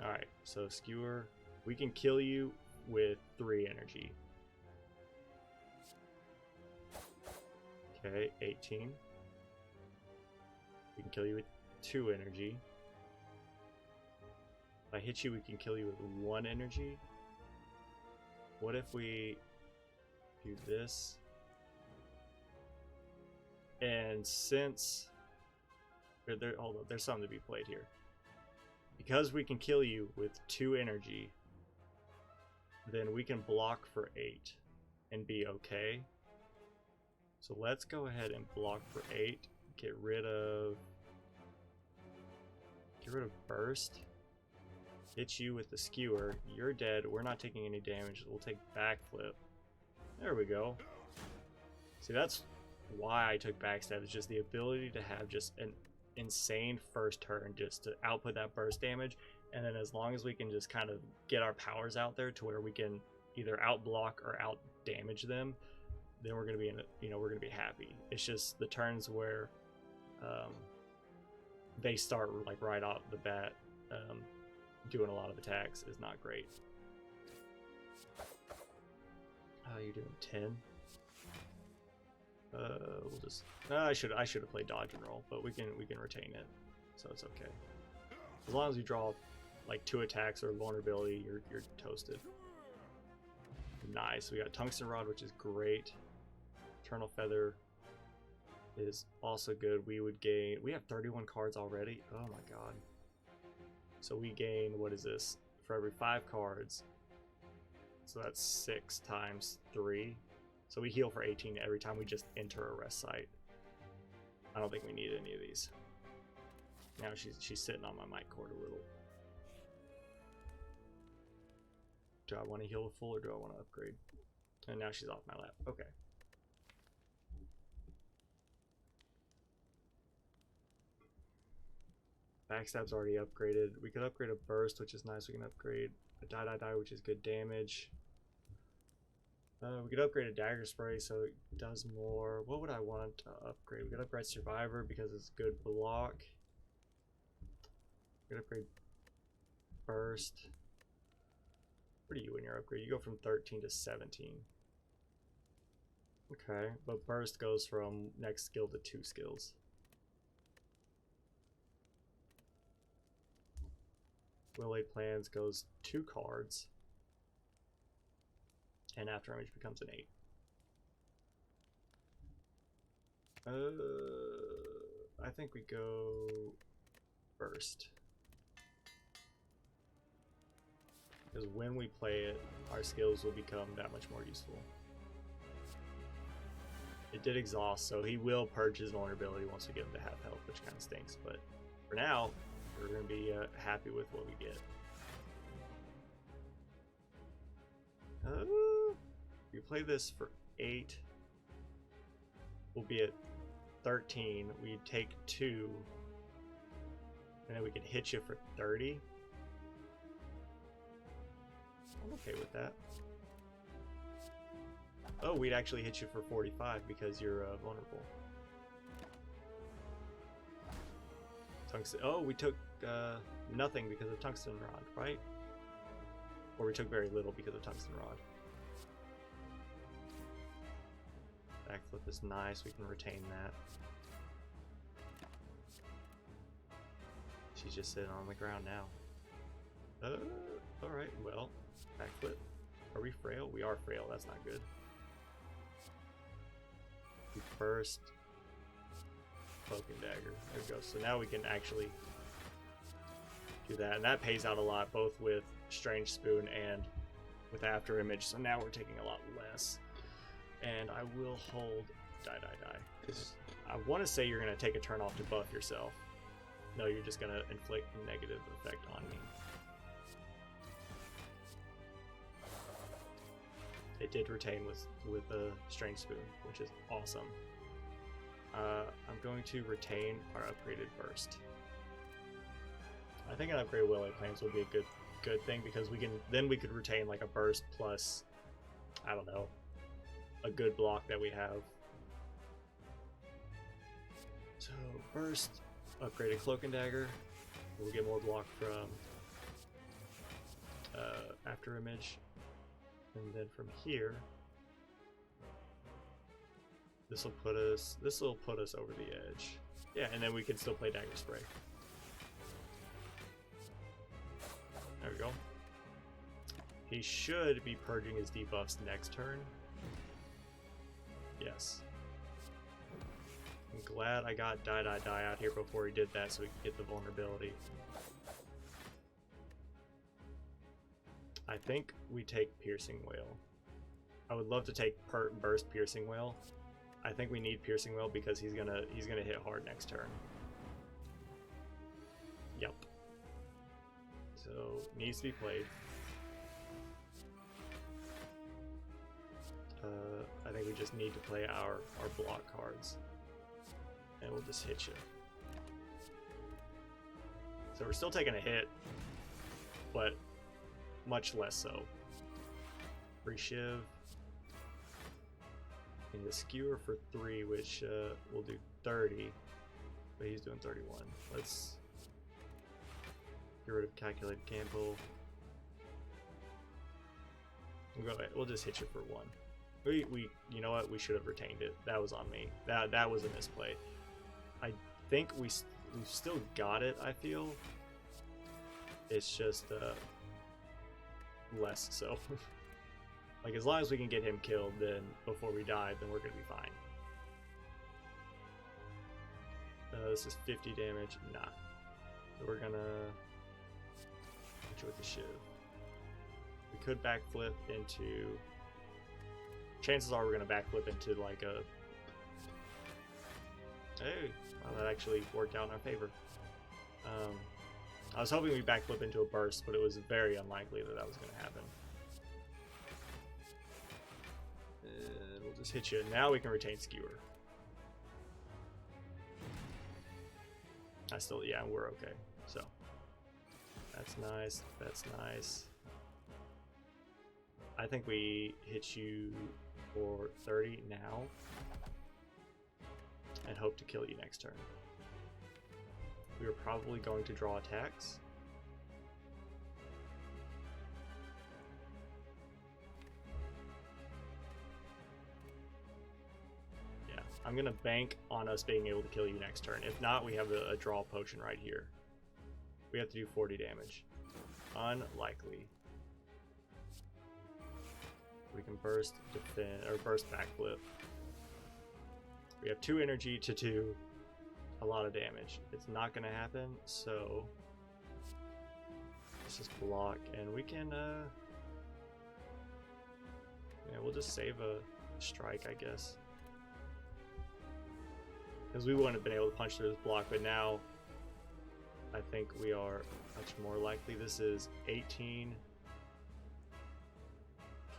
All right, so skewer, we can kill you with 3 energy. Okay, 18. We can kill you with 2 energy. If I hit you, we can kill you with 1 energy. What if we do this? And since hold on, there's something to be played here. Because we can kill you with 2 energy, then we can block for 8 and be okay. So let's go ahead and block for 8. Get rid of burst. Hit you with the skewer. You're dead. We're not taking any damage. We'll take backflip. There we go. See, that's why I took backstab. It's just the ability to have just an insane first turn just to output that burst damage, and then as long as we can just kind of get our powers out there to where we can either out block or out damage them, then we're gonna be in a, we're gonna be happy. It's just the turns where they start like right off the bat doing a lot of attacks is not great. How you doing? 10. We'll just. I should have played dodge and roll, but we can retain it, so it's okay. As long as you draw like 2 attacks or vulnerability, you're toasted. Nice. We got tungsten rod, which is great. Eternal feather is also good. We would gain. We have 31 cards already. Oh my god. So we gain, what is this? For every 5 cards. So that's 6 times 3. So we heal for 18 every time we just enter a rest site. I don't think we need any of these. Now she's sitting on my mic cord a little. Do I want to heal a full or do I want to upgrade? And now she's off my lap. Okay. Backstab's already upgraded. We could upgrade a burst, which is nice. We can upgrade a die, which is good damage. We could upgrade a dagger spray, so it does more. What would I want to upgrade? We could upgrade survivor because it's good block. We could upgrade burst. What do you when you're upgraded? You go from 13 to 17. Okay, but burst goes from next skill to 2 skills. Will-Laid Plans goes 2 cards. And after image becomes an 8. I think we go burst. Because when we play it, our skills will become that much more useful. It did exhaust, so he will purge his vulnerability once we get him to half health, which kind of stinks. But for now, we're going to be happy with what we get. We play this for 8. We'll be at 13. We take 2. And then we can hit you for 30. I'm okay with that. Oh, we'd actually hit you for 45 because you're vulnerable. Tungsten. Oh, we took nothing because of tungsten rod, right? Or we took very little because of tungsten rod. Backflip is nice. We can retain that. She's just sitting on the ground now. Alright, well, backflip. Are we frail? We are frail. That's not good. We first cloak and dagger. There we go. So now we can actually do that. And that pays out a lot, both with Strange Spoon and with After Image. So now we're taking a lot less. And I will hold die. Because I want to say you're going to take a turn off to buff yourself. No, you're just going to inflict a negative effect on me. It did retain with a Strange Spoon, which is awesome. I'm going to retain our upgraded burst. I think an upgraded Willow Claims would be a good thing, because we could retain like a burst plus, I don't know, a good block that we have. So burst, upgraded Cloak and Dagger. We'll get more block from After Image, and then from here, this will put us over the edge. Yeah, and then we can still play Dagger Spray. There we go. He should be purging his debuffs next turn. Yes. I'm glad I got Die out here before he did that, so we could get the vulnerability. I think we take Piercing Wail. I would love to take Burst Piercing Wail. I think we need Piercing Wail because he's gonna hit hard next turn. Yep. So needs to be played. I think we just need to play our block cards, and we'll just hit you. So we're still taking a hit, but much less so. Free Shiv. And the Skewer for 3, which will do 30, but he's doing 31. Let's get rid of Calculated Gamble. We'll just hit you for 1. We you know what? We should have retained it. That was on me. That was a misplay. I think we've still got it. I feel it's just less so. Like, as long as we can get him killed, then before we die, then we're gonna be fine. This is 50 damage. Nah. So we're gonna hit you with the Shiv. We could backflip into. Chances are we're gonna backflip into like a. Hey, well, that actually worked out in our favor. I was hoping we backflip into a burst, but it was very unlikely that was gonna happen. We'll just hit you. Now we can retain Skewer. Yeah, we're okay. So that's nice. That's nice. I think we hit you for 30 now and hope to kill you next turn. We are probably going to draw attacks. Yeah, I'm gonna bank on us being able to kill you next turn. If not, we have a draw potion right here. We have to do 40 damage. Unlikely. We can burst, defend, or burst backflip. We have 2 energy to do a lot of damage. It's not gonna happen, so let's just block, and we can yeah, we'll just save a strike, I guess, because we wouldn't have been able to punch through this block. But now I think we are much more likely. This is 18,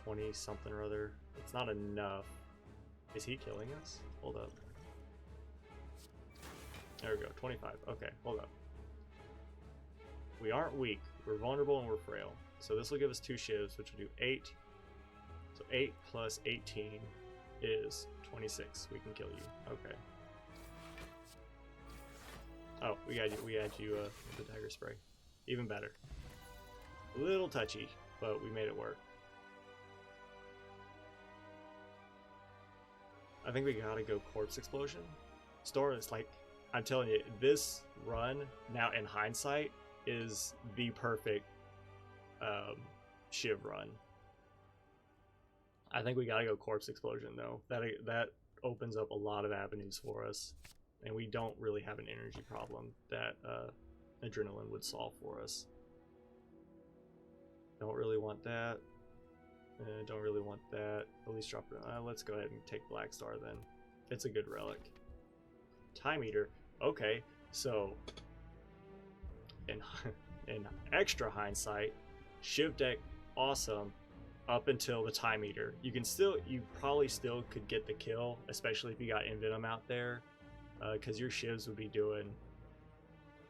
20 something or other. It's not enough. Is he killing us? Hold up. There we go, 25. Okay, hold up. We aren't weak. We're vulnerable and we're frail. So this will give us 2 shivs, which will do 8. So 8 plus 18 is 26. We can kill you. Okay. Oh, we had you with the Dagger Spray. Even better. A little touchy, but we made it work. I think we gotta go Corpse Explosion. Store is like, I'm telling you, this run now in hindsight is the perfect Shiv run. I think we gotta go Corpse Explosion though. That opens up a lot of avenues for us, and we don't really have an energy problem that Adrenaline would solve for us. Don't really want that. Don't really want that. At least drop it. Let's go ahead and take Black Star then. It's a good relic. Time Eater. Okay, so in extra hindsight, Shiv deck awesome up until the Time Eater. You probably still could get the kill, especially if you got Envenom out there, because your Shivs would be doing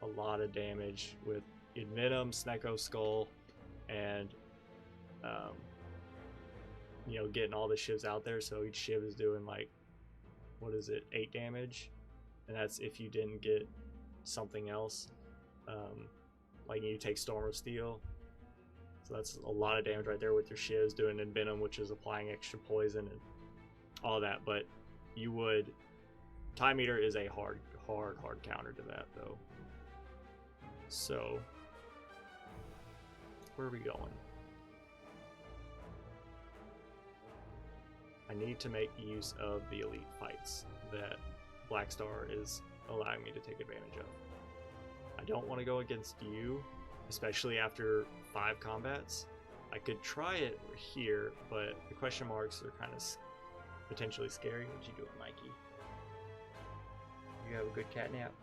a lot of damage with Envenom, Snecko Skull, and you know, getting all the Shivs out there. So each Shiv is doing like, what is it, 8 damage, and that's if you didn't get something else, like you take Storm of Steel. So that's a lot of damage right there with your Shivs doing Envenom, which is applying extra poison and all that. But you would, Time Eater is a hard counter to that though. So where are we going? I need to make use of the elite fights that Black Star is allowing me to take advantage of. I don't want to go against you, especially after 5 combats. I could try it here, but the question marks are kind of potentially scary. What you doing, Mikey? You have a good cat nap?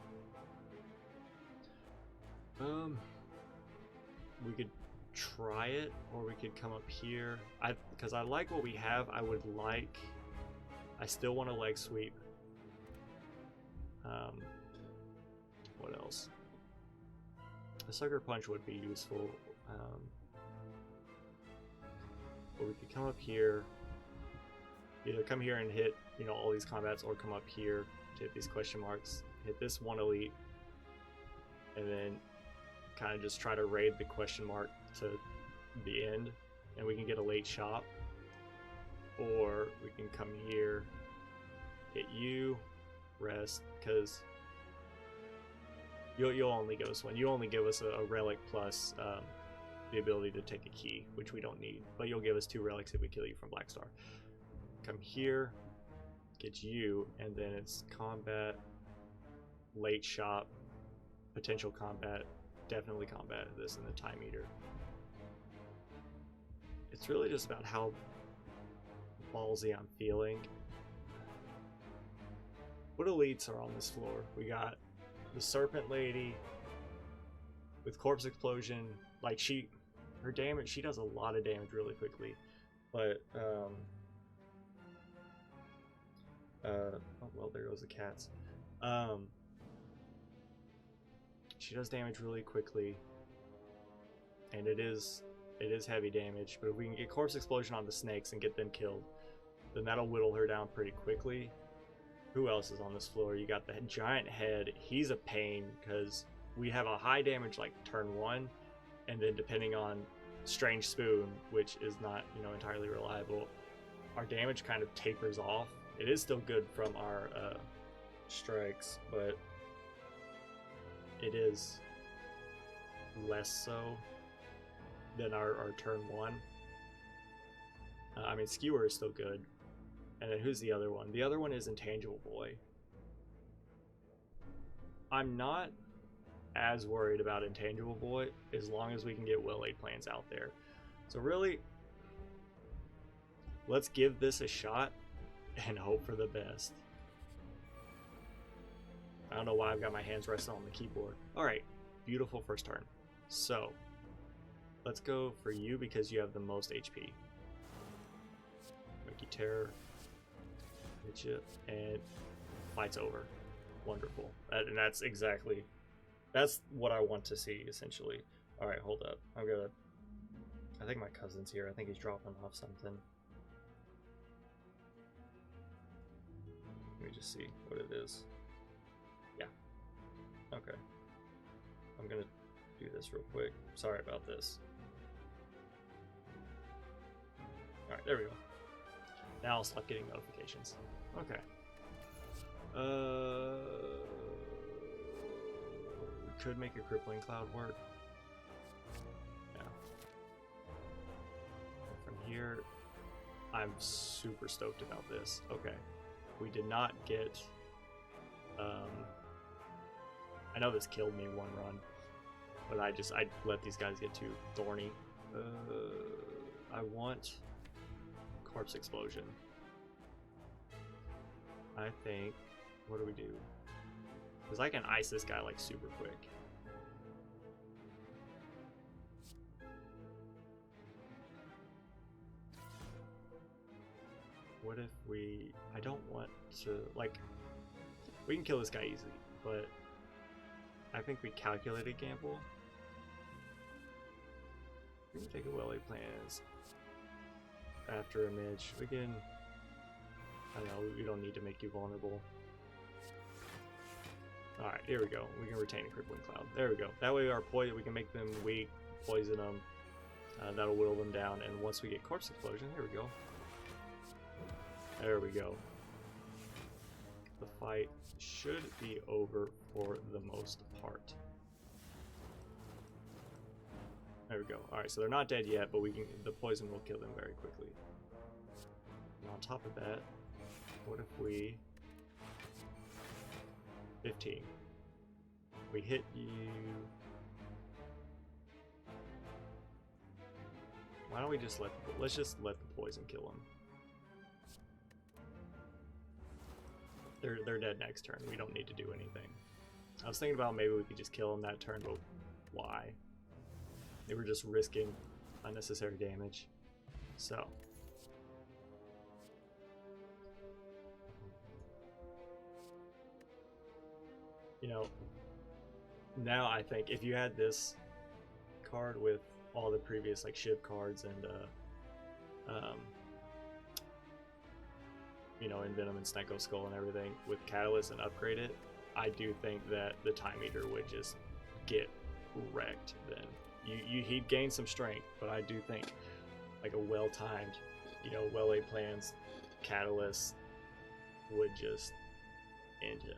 We could try it, or we could come up here. Because I like what we have. I still want a leg sweep. What else? A Sucker Punch would be useful. But we could come up here. Either come here and hit, you know, all these combats, or come up here to hit these question marks. Hit this one elite, and then kind of just try to raid the question mark to the end, and we can get a late shot. Or we can come here, hit you, rest, because you'll only give us one. You only give us a relic plus the ability to take a key, which we don't need. But you'll give us 2 relics if we kill you from Black Star. Come here, get you, and then it's combat, late shot, potential combat, definitely combat this in the Time Eater. It's really just about how ballsy I'm feeling. What elites are on this floor? We got the Serpent Lady with Corpse Explosion. Like her damage, she does a lot of damage really quickly. But oh well, there goes the cats. She does damage really quickly, and it is heavy damage. But if we can get Corpse Explosion on the snakes and get them killed, then that'll whittle her down pretty quickly. Who else is on this floor? You got the giant head. He's a pain because we have a high damage like turn 1, and then depending on Strange Spoon, which is not, you know, entirely reliable, our damage kind of tapers off. It is still good from our strikes, but it is less so than our turn 1. I mean, Skewer is still good. And then who's the other one? The other one is Intangible Boy. I'm not as worried about Intangible Boy as long as we can get well-laid plans out there. So really, let's give this a shot and hope for the best. I don't know why I've got my hands resting on the keyboard. Alright, beautiful first turn. So, let's go for you because you have the most HP. Monkey Terror. Hit you, and fight's over. Wonderful. And that's what I want to see, essentially. Alright, hold up. I think my cousin's here. I think he's dropping off something. Let me just see what it is. Yeah. Okay. I'm gonna do this real quick. Sorry about this. Alright, there we go. Now I'll stop getting notifications. Okay. We could make a Crippling Cloud work. Yeah. And from here, I'm super stoked about this. Okay. We did not get... I know this killed me one run, but I let these guys get too thorny. I want Corpse Explosion. I think, what do we do? Because I can ice this guy like super quick. What if we, I don't want to, like, we can kill this guy easily, but I think we calculated gamble. We can take a well-laid plans. After image, we can, I don't know, we don't need to make you vulnerable. Alright, here we go. We can retain a crippling cloud. There we go. That way our poison, we can make them weak, poison them. That'll whittle them down, and once we get corpse explosion, here we go. There we go. The fight should be over for the most part. There we go. Alright, so they're not dead yet, but we can, the poison will kill them very quickly. And on top of that, what if we 15. We hit you. Why don't we just let's just let the poison kill them. They're dead next turn. We don't need to do anything. I was thinking about maybe we could just kill them that turn, but why? They were just risking unnecessary damage. So you know, now I think if you had this card with all the previous like Shiv cards and you know, Envenom and Snecko Skull and everything with Catalyst and upgrade it, I do think that the Time Eater would just get wrecked then. He'd gain some strength, but I do think like a well-timed, you know, well-laid plans Catalyst would just end him.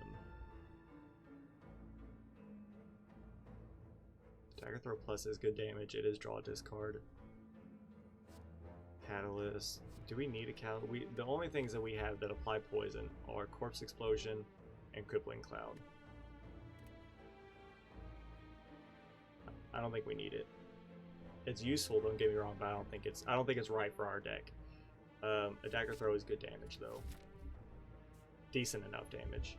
Dagger Throw Plus is good damage. It is draw discard. Catalyst. Do we need a catalyst? The only things that we have that apply poison are Corpse Explosion and Crippling Cloud. I don't think we need it. It's useful, don't get me wrong, but I don't think it's right for our deck. A Dagger Throw is good damage though. Decent enough damage.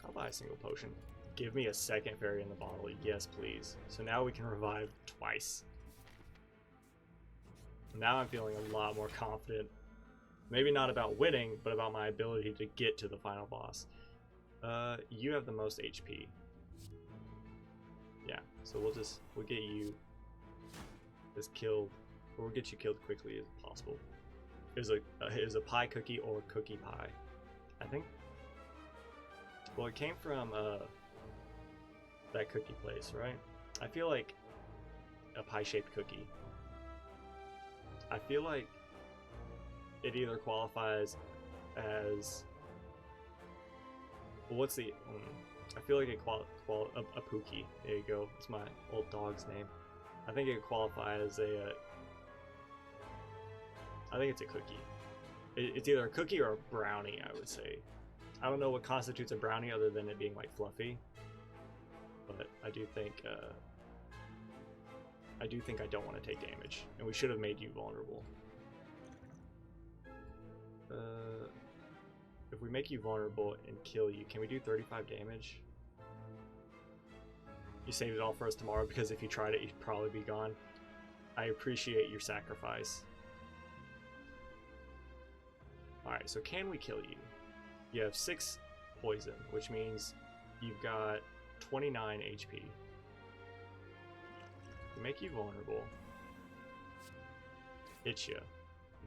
I'll buy a single potion. Give me a second fairy in the bottle. Yes, please. So now we can revive twice. Now I'm feeling a lot more confident. Maybe not about winning, but about my ability to get to the final boss. You have the most HP. Yeah, so we'll get you as killed, or we'll get you killed quickly as possible. Is a pie cookie or cookie pie? I think. Well, it came from that cookie place, right? I feel like a pie-shaped cookie. I feel like it either qualifies as, well, what's the? I feel like it a pookie. There you go. It's my old dog's name. I think it qualifies as a. I think it's a cookie. It's either a cookie or a brownie, I would say. I don't know what constitutes a brownie other than it being like fluffy. But I do think I don't want to take damage, and we should have made you vulnerable. If we make you vulnerable and kill you, can we do 35 damage? You saved it all for us tomorrow, because if you tried it, you'd probably be gone. I appreciate your sacrifice. Alright, so can we kill you? You have 6 poison, which means you've got 29 HP. Make you vulnerable. Hit you.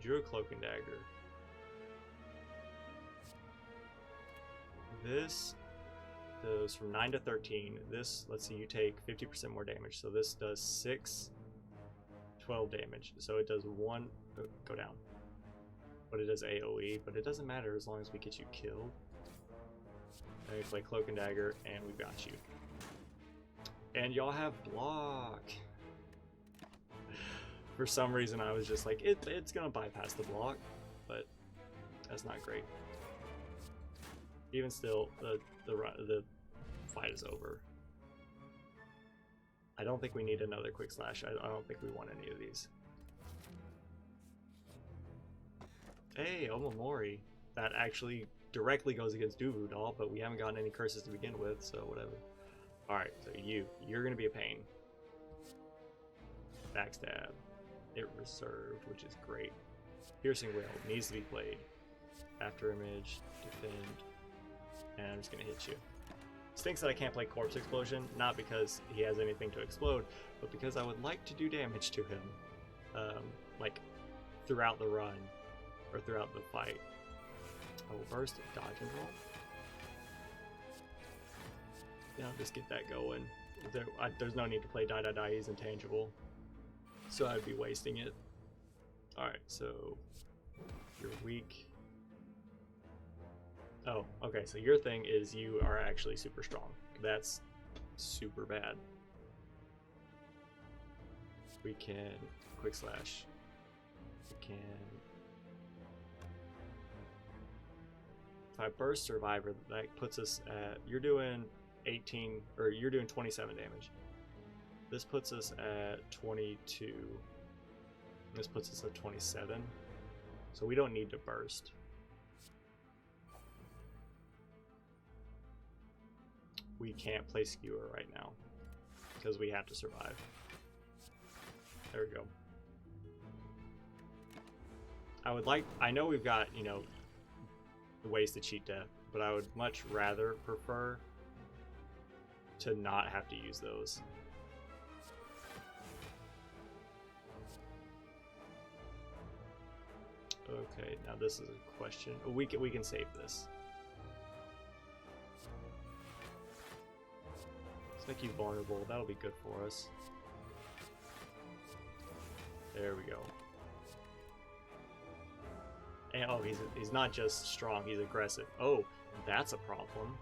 Drew a Cloak and Dagger. This does from 9 to 13. This, let's see, you take 50% more damage. So this does 12 damage. So it does 1, go down. But it does AoE, but it doesn't matter as long as we get you killed. And we play Cloak and Dagger, and we've got you. And y'all have block. For some reason, I was just like, it's gonna bypass the block, but that's not great. Even still, the fight is over. I don't think we need another Quick Slash. I don't think we want any of these. Hey, Omamori. that actually directly goes against Duvu Doll, but we haven't gotten any curses to begin with, so whatever. Alright, so you're gonna be a pain. Backstab. It reserved, which is great. Piercing Wail needs to be played. After image, defend, and I'm just gonna hit you. Stinks that I can't play Corpse Explosion, not because he has anything to explode, but because I would like to do damage to him, like throughout the run or throughout the fight. I will burst, dodge, and roll. Yeah, I'll just get that going. There's no need to play Die Die Die, he's intangible. So I'd be wasting it. Alright, so you're weak. Oh, okay, so your thing is you are actually super strong. That's super bad. We can quick slash. We can... If I burst Survivor, that puts us at... You're doing 18, or you're doing 27 damage. This puts us at 22. This puts us at 27. So we don't need to burst. We can't play Skewer right now because we have to survive. There we go. I know we've got, you know, ways to cheat death, but I would much rather prefer to not have to use those. Okay, now this is a question. We can save this. Let's make you vulnerable. That'll be good for us. There we go. And oh, he's not just strong, he's aggressive. Oh, that's a problem.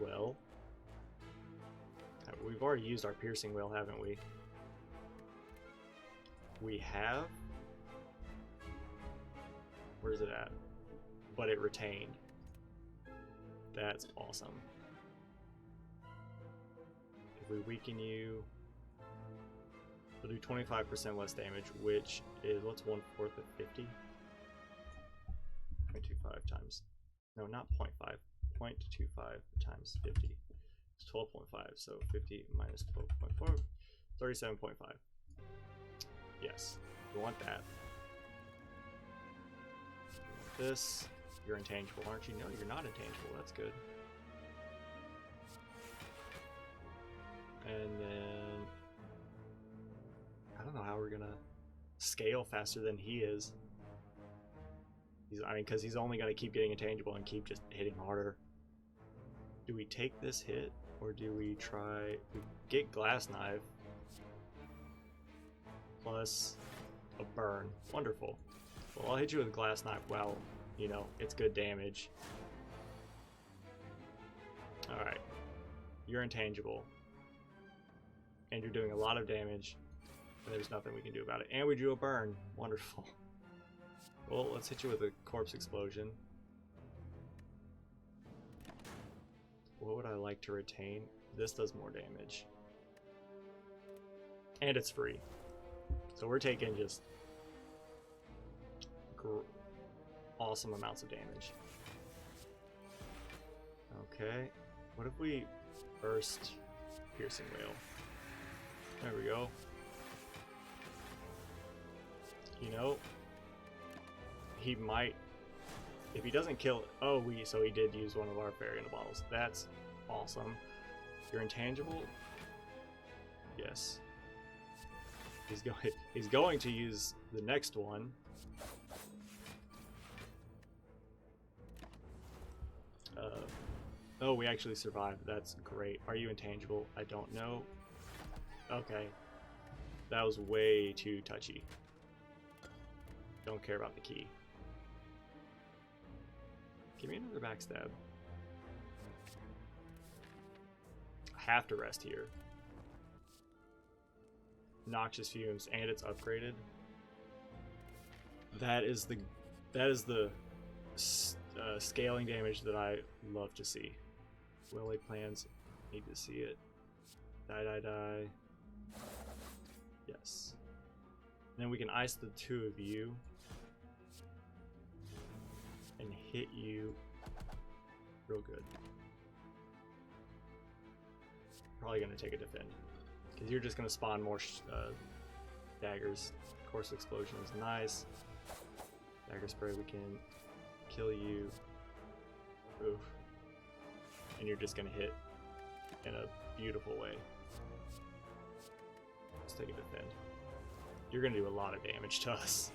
Well, we've already used our piercing wail, haven't we? We have. Where's it at? But it retained. That's awesome. If we weaken you, we'll do 25% less damage, which is, what's 1/4 of 50? 0.25 times, no, not 0.5, 0.25 times 50. It's 12.5, so 50 minus 12.4, 37.5. Yes, we want that. This, you're intangible, aren't you? No, you're not intangible, that's good. And then I don't know how we're gonna scale faster than he is. I mean, because he's only gonna keep getting intangible and keep just hitting harder. Do we take this hit, or do we try? We get Glass Knife plus a burn. Wonderful. Well, I'll hit you with Glass Knife. Well, you know, it's good damage. All right, you're intangible, and you're doing a lot of damage. There's nothing we can do about it. And we drew a burn. Wonderful. Well, let's hit you with a Corpse Explosion. What would I like to retain? This does more damage. And it's free. So we're taking just awesome amounts of damage. Okay. What if we burst Piercing Wail? There we go. You know, he might, if he doesn't kill, oh, so he did use one of our Fairy in the Bottles. That's awesome. You're intangible? Yes. He's going to use the next one. Oh, we actually survived. That's great. Are you intangible? I don't know. Okay. That was way too touchy. Don't care about the key. Give me another backstab. I have to rest here. Noxious Fumes, and it's upgraded. That is the scaling damage that I love to see. Willy plans, need to see it. Die, die, die. Yes. And then we can ice the two of you. and hit you real good. Probably gonna take a defend because you're just gonna spawn more daggers. Course explosion is nice. Dagger spray, we can kill you. Oof. And you're just gonna hit in a beautiful way. Let's take a defend. You're gonna do a lot of damage to us.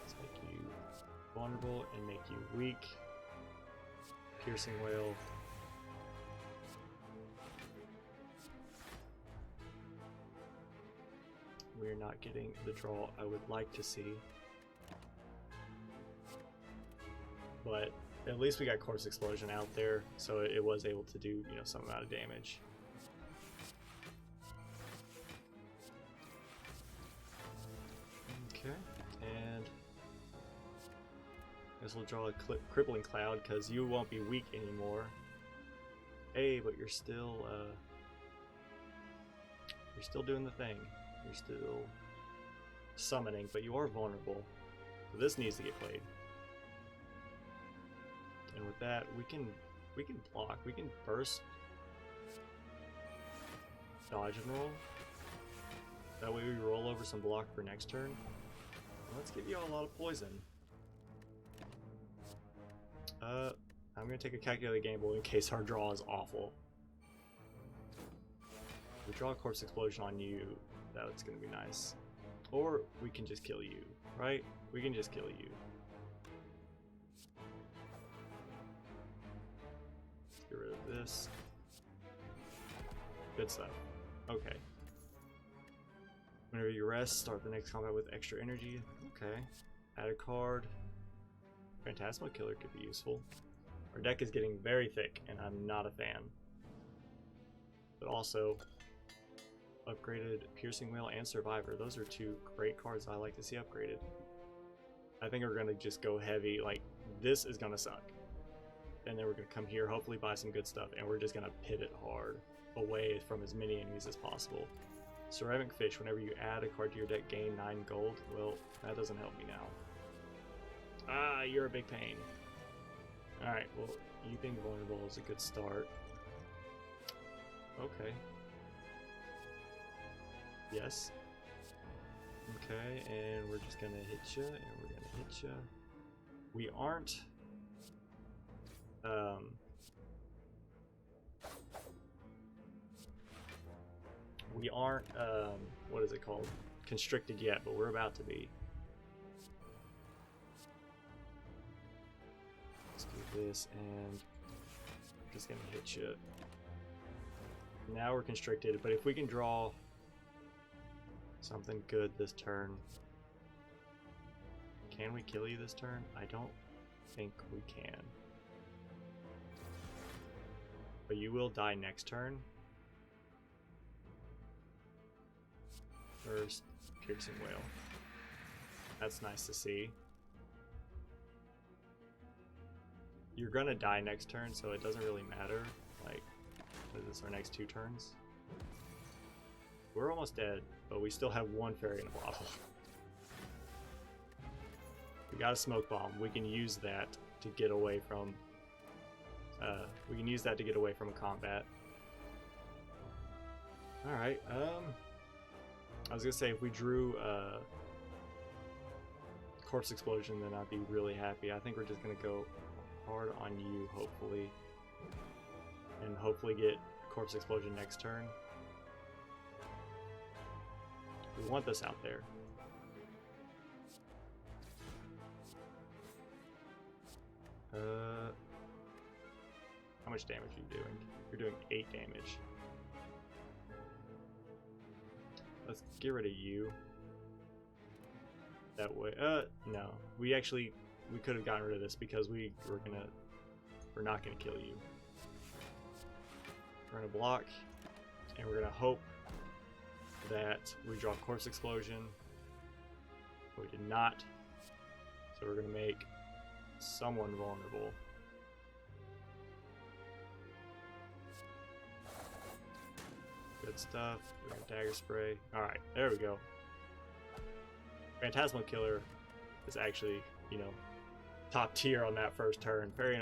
Let's make you vulnerable and make you weak. Piercing Wail. We're not getting the draw I would like to see. But at least we got Corpse Explosion out there, so it was able to do, you know, some amount of damage. Okay, and I guess we'll draw a Crippling Cloud because you won't be weak anymore. Hey, but you're still doing the thing. You're still summoning, but you are vulnerable. So this needs to get played. And with that, we can block. We can burst, dodge, and roll. That way we roll over some block for next turn. Let's give you all a lot of poison. I'm gonna take a calculated gamble in case our draw is awful. If we draw a Corpse Explosion on you, that's gonna be nice. Or we can just kill you, right? We can just kill you. Let's get rid of this. Good stuff. Okay. Whenever you rest, start the next combat with extra energy. Okay. Add a card. Phantasmal Killer could be useful. Our deck is getting very thick, and I'm not a fan. But also, upgraded Piercing Wail and Survivor. Those are two great cards I like to see upgraded. I think we're going to just go heavy. Like, this is going to suck. And then we're going to come here, hopefully buy some good stuff, and we're just going to pivot hard away from as many enemies as possible. Ceramic Fish, whenever you add a card to your deck, gain 9 gold. Well, that doesn't help me now. Ah, you're a big pain. Alright, well, you being vulnerable is a good start. Okay. Yes. Okay, and we're just gonna hit you, and we're gonna hit you. We aren't... what is it called? Constricted yet, but we're about to be. Let's do this, and I'm just gonna hit you. Now we're constricted, but if we can draw something good this turn, can we kill you this turn? I don't think we can. But you will die next turn. First, Piercing Wail. That's nice to see. You're gonna die next turn, so it doesn't really matter. Like, what is this, our next 2 turns? We're almost dead, but we still have 1 fairy in a bottle. We got a Smoke Bomb. We can use that to get away from... a combat. Alright, I was gonna say, if we drew Corpse Explosion, then I'd be really happy. I think we're just gonna go hard on you, hopefully. And hopefully get Corpse Explosion next turn. We want this out there. How much damage are you doing? You're doing 8 damage. Let's get rid of you. That way, no. We could have gotten rid of this because we're not gonna kill you. We're gonna block, and we're gonna hope that we draw Corpse Explosion. We did not, so we're gonna make someone vulnerable. Good stuff. We're gonna Dagger Spray. Alright, there we go. Phantasmal Killer is actually, you know, top tier on that first turn. Fairy,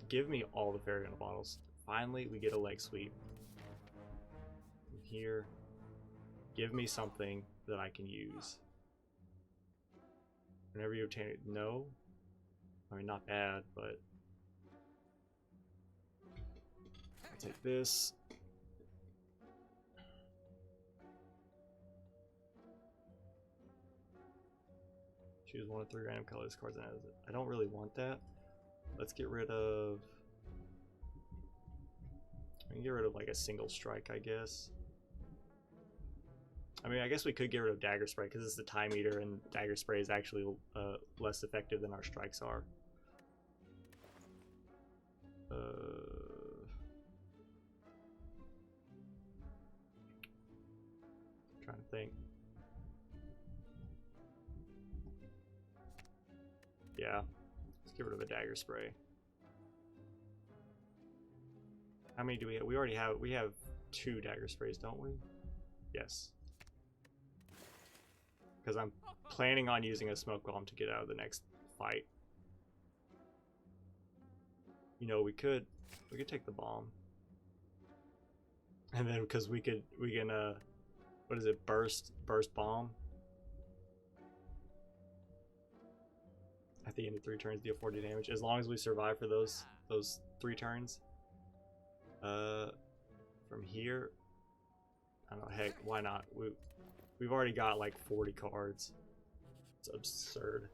give me all the Fairy bottles. Finally, we get a leg sweep. From here, give me something that I can use. Whenever you obtain it, no. I mean, not bad, but I'll take this. Choose one of 3 random colors cards. I don't really want that. Let's get rid of. I can get rid of like a single strike, I guess. I mean, I guess we could get rid of Dagger Spray because it's the Time Eater, and Dagger Spray is actually less effective than our strikes are. Trying to think. Yeah, let's get rid of the Dagger Spray. How many do we have? We already have. We have 2 Dagger Sprays, don't we? Yes. Because I'm planning on using a Smoke Bomb to get out of the next fight. You know, we could take the bomb, and then because we can what is it, burst bomb at the end of 3 turns, deal 40 damage as long as we survive for those 3 turns. From here, I don't know, heck, why not? We've already got like 40 cards. It's absurd.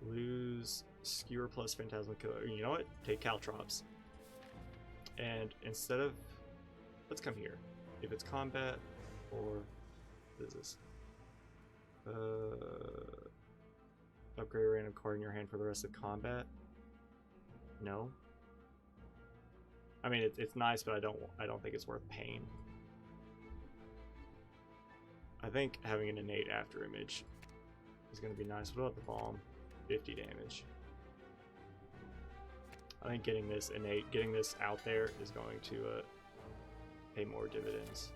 Lose Skewer plus Phantasmal Killer. You know what? Take Caltrops. And instead of, let's come here. If it's combat, or what is this? Upgrade a random card in your hand for the rest of combat. No. I mean, it's nice, but I don't think it's worth paying. I think having an innate after image is going to be nice. What about the bomb? 50 damage. I think getting this innate, getting this out there is going to pay more dividends.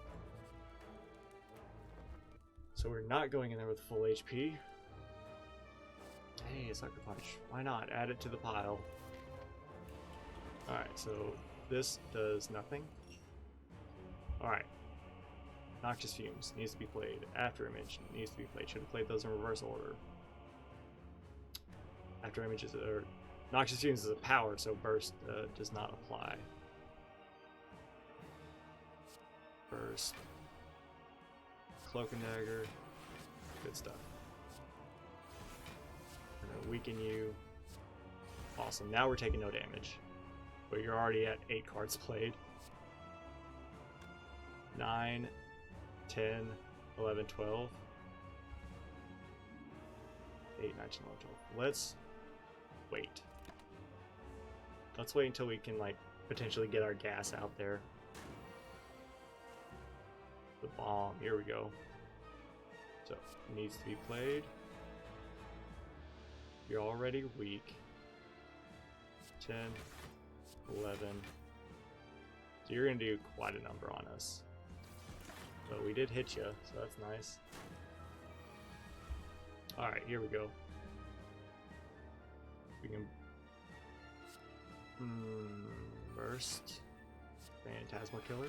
So we're not going in there with full HP. Hey, a Sucker Punch. Why not? Add it to the pile. Alright, so this does nothing. Alright. Noxious Fumes needs to be played. After Image needs to be played. Should have played those in reverse order. After Images are... Noxious Fumes is a power, so Burst does not apply. Burst. Cloak and Dagger. Good stuff. I'm gonna weaken you. Awesome. Now we're taking no damage. But you're already at 8 cards played. 9, 10, 11, 12. 8, 9, 10, 11, 12. Let's wait. Let's wait until we can, like, potentially get our gas out there. The bomb. Here we go. So, it needs to be played. You're already weak. 10, 11. So you're going to do quite a number on us. But we did hit you, so that's nice. Alright, here we go. We can... Burst. Phantasmal Killer.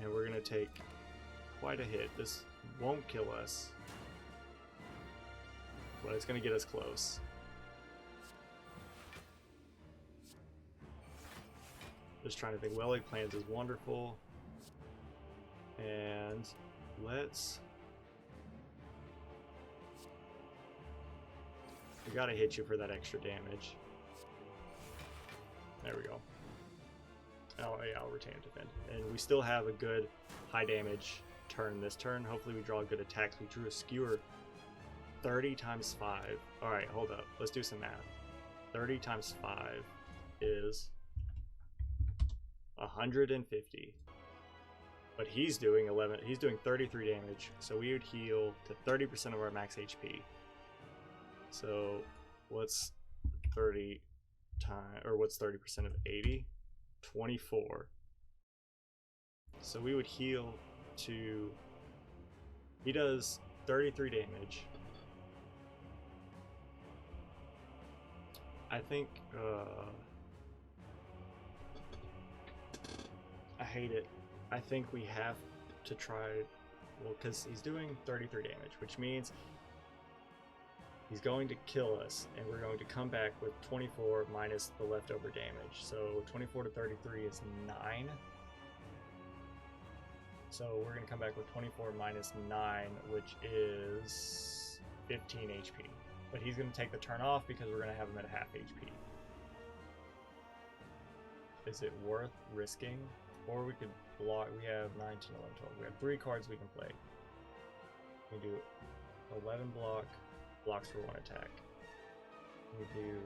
And we're going to take quite a hit. This won't kill us. But it's going to get us close. Just trying to think. Well-laid plans is wonderful. And let's... We gotta hit you for that extra damage. There we go. Oh yeah, I'll retain and defend. And we still have a good high damage turn this turn. Hopefully we draw good attacks. We drew a Skewer 30 times 5. Alright, hold up. Let's do some math. 30 times 5 is 150. But he's doing 11. He's doing 33 damage. So we would heal to 30% of our max HP. So what's 30 times, or what's 30% of 80? 24. So we would heal to... He does 33 damage. I think, I hate it. I think we have to try, well, because he's doing 33 damage, which means he's going to kill us, and we're going to come back with 24 minus the leftover damage. So 24 to 33 is 9. So we're going to come back with 24 minus 9, which is 15 HP. But he's going to take the turn off because we're going to have him at half HP. Is it worth risking? Or we could block. We have 9, 10, 11, 12. We have 3 cards we can play. We can do 11 blocks for 1 attack. We do.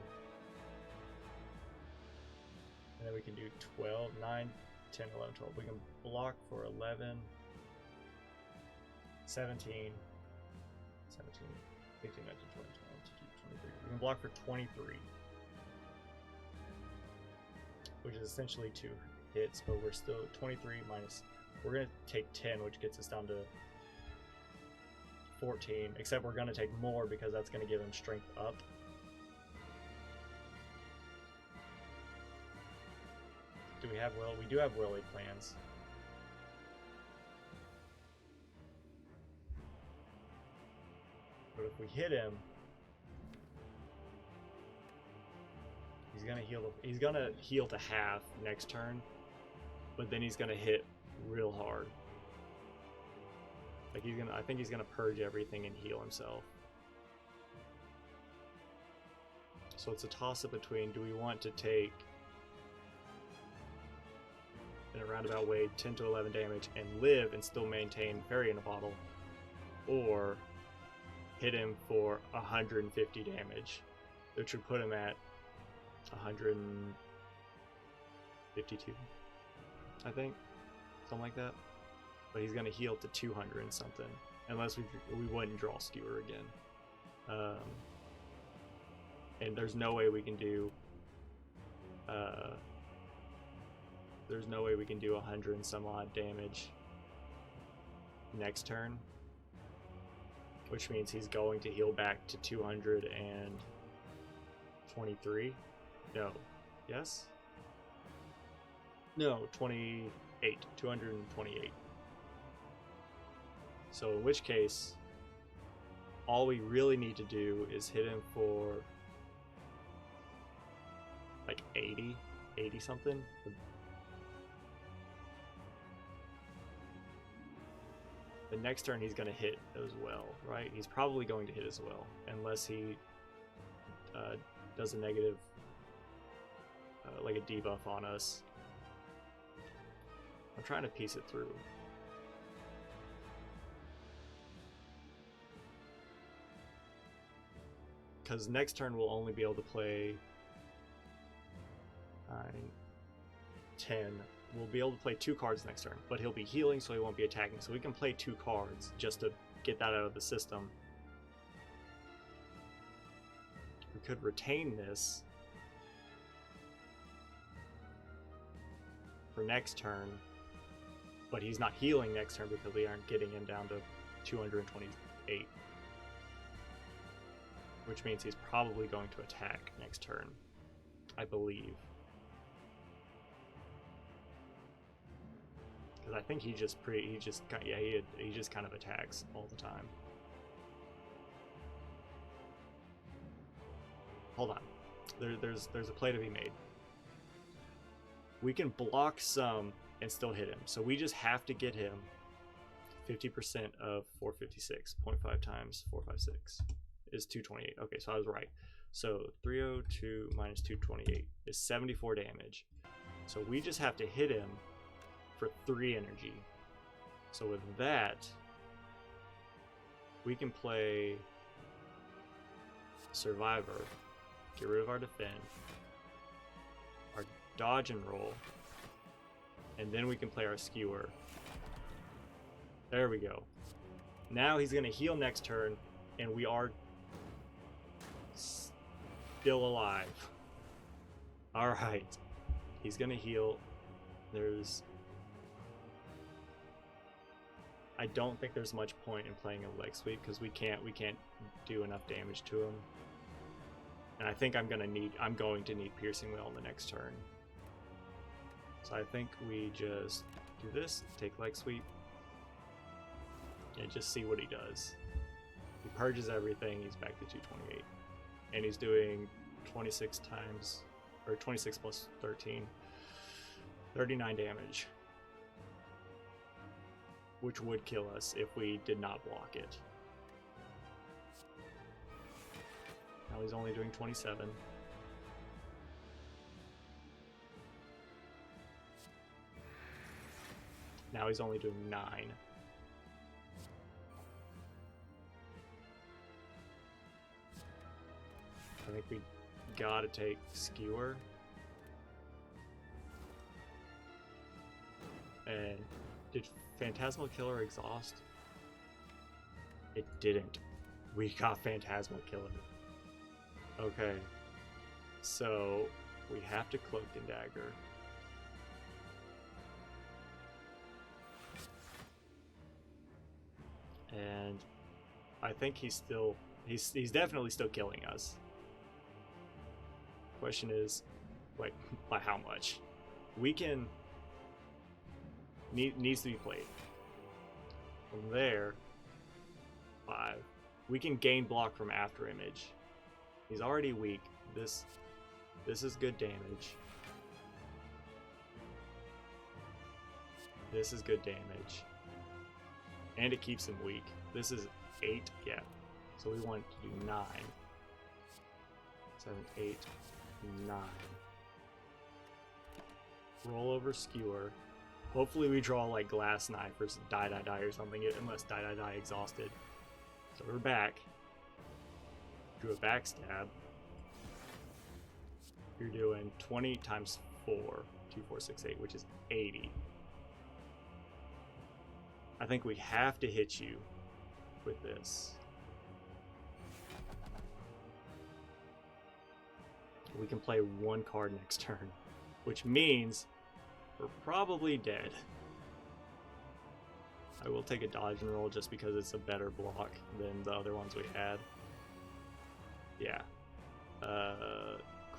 And then we can do 12, 9, 10, 11, 12. We can block for 11, 17, 17, 18, 19, 20, 23. We can block for 23. Which is essentially 2 hits, but we're still 23 minus. We're going to take 10, which gets us down to 14. Except we're going to take more because that's going to give him strength up. Do we have will? We do have will-aid plans. But if we hit him, he's gonna heal to half next turn, but then he's gonna hit real hard. Like I think he's gonna purge everything and heal himself. So it's a toss-up between, do we want to take, in a roundabout way, 10 to 11 damage and live and still maintain Fairy in a Bottle, or hit him for 150 damage, which would put him at 152, I think, something like that. But he's gonna heal to 200 and something, unless we wouldn't draw Skewer again. And there's no way we can do. There's no way we can do 100 and some odd damage next turn, which means he's going to heal back to 223. No. Yes? No, 28. 228. So in which case, all we really need to do is hit him for like 80 something. The next turn he's going to hit as well, right? He's probably going to hit as well, unless he does a negative, like a debuff on us. I'm trying to piece it through. Because next turn we'll only be able to play 9, 10. We'll be able to play 2 cards next turn, but he'll be healing, so he won't be attacking. So we can play 2 cards just to get that out of the system. We could retain this for next turn, but he's not healing next turn because we aren't getting him down to 228. Which means he's probably going to attack next turn, I believe. Because I think he just kind of attacks all the time. Hold on, there's a play to be made. We can block some and still hit him, so we just have to get him 50% of 456. 0.5 times 456 is 228. Okay, so I was right. So 302 minus 228 is 74 damage. So we just have to hit him for 3 energy. So with that, we can play Survivor, get rid of our defend, our dodge and roll, and then we can play our Skewer. There we go. Now he's going to heal next turn, and we are still alive. Alright. He's going to heal. There's I don't think there's much point in playing a leg sweep because we can't do enough damage to him. And I think I'm going to need piercing wheel on the next turn. So I think we just do this, take leg sweep, and just see what he does. He purges everything, he's back to 228. And he's doing 26 times, or 26 plus 13, 39 damage. Which would kill us if we did not block it. Now he's only doing 27. Now he's only doing 9. I think we gotta take Skewer. And did Phantasmal Killer exhaust? It didn't. We got Phantasmal Killer. Okay. So we have to Cloak and Dagger. And I think he's definitely still killing us. Question is, like, by how much? We can needs to be played. From there, 5. We can gain block from After Image. He's already weak. This is good damage. This is good damage. And it keeps him weak. This is 8, yeah. So we want to do 9. 7, 8, 9. Roll over Skewer. Hopefully we draw like Glass Knife or Die or something, unless Die exhausted. So we're back. Do a backstab. You're doing 20 times 4, 2, 4, 6, 8, which is 80. I think we have to hit you with this. We can play 1 card next turn, which means we're probably dead. I will take a dodge and roll just because it's a better block than the other ones we had. Yeah.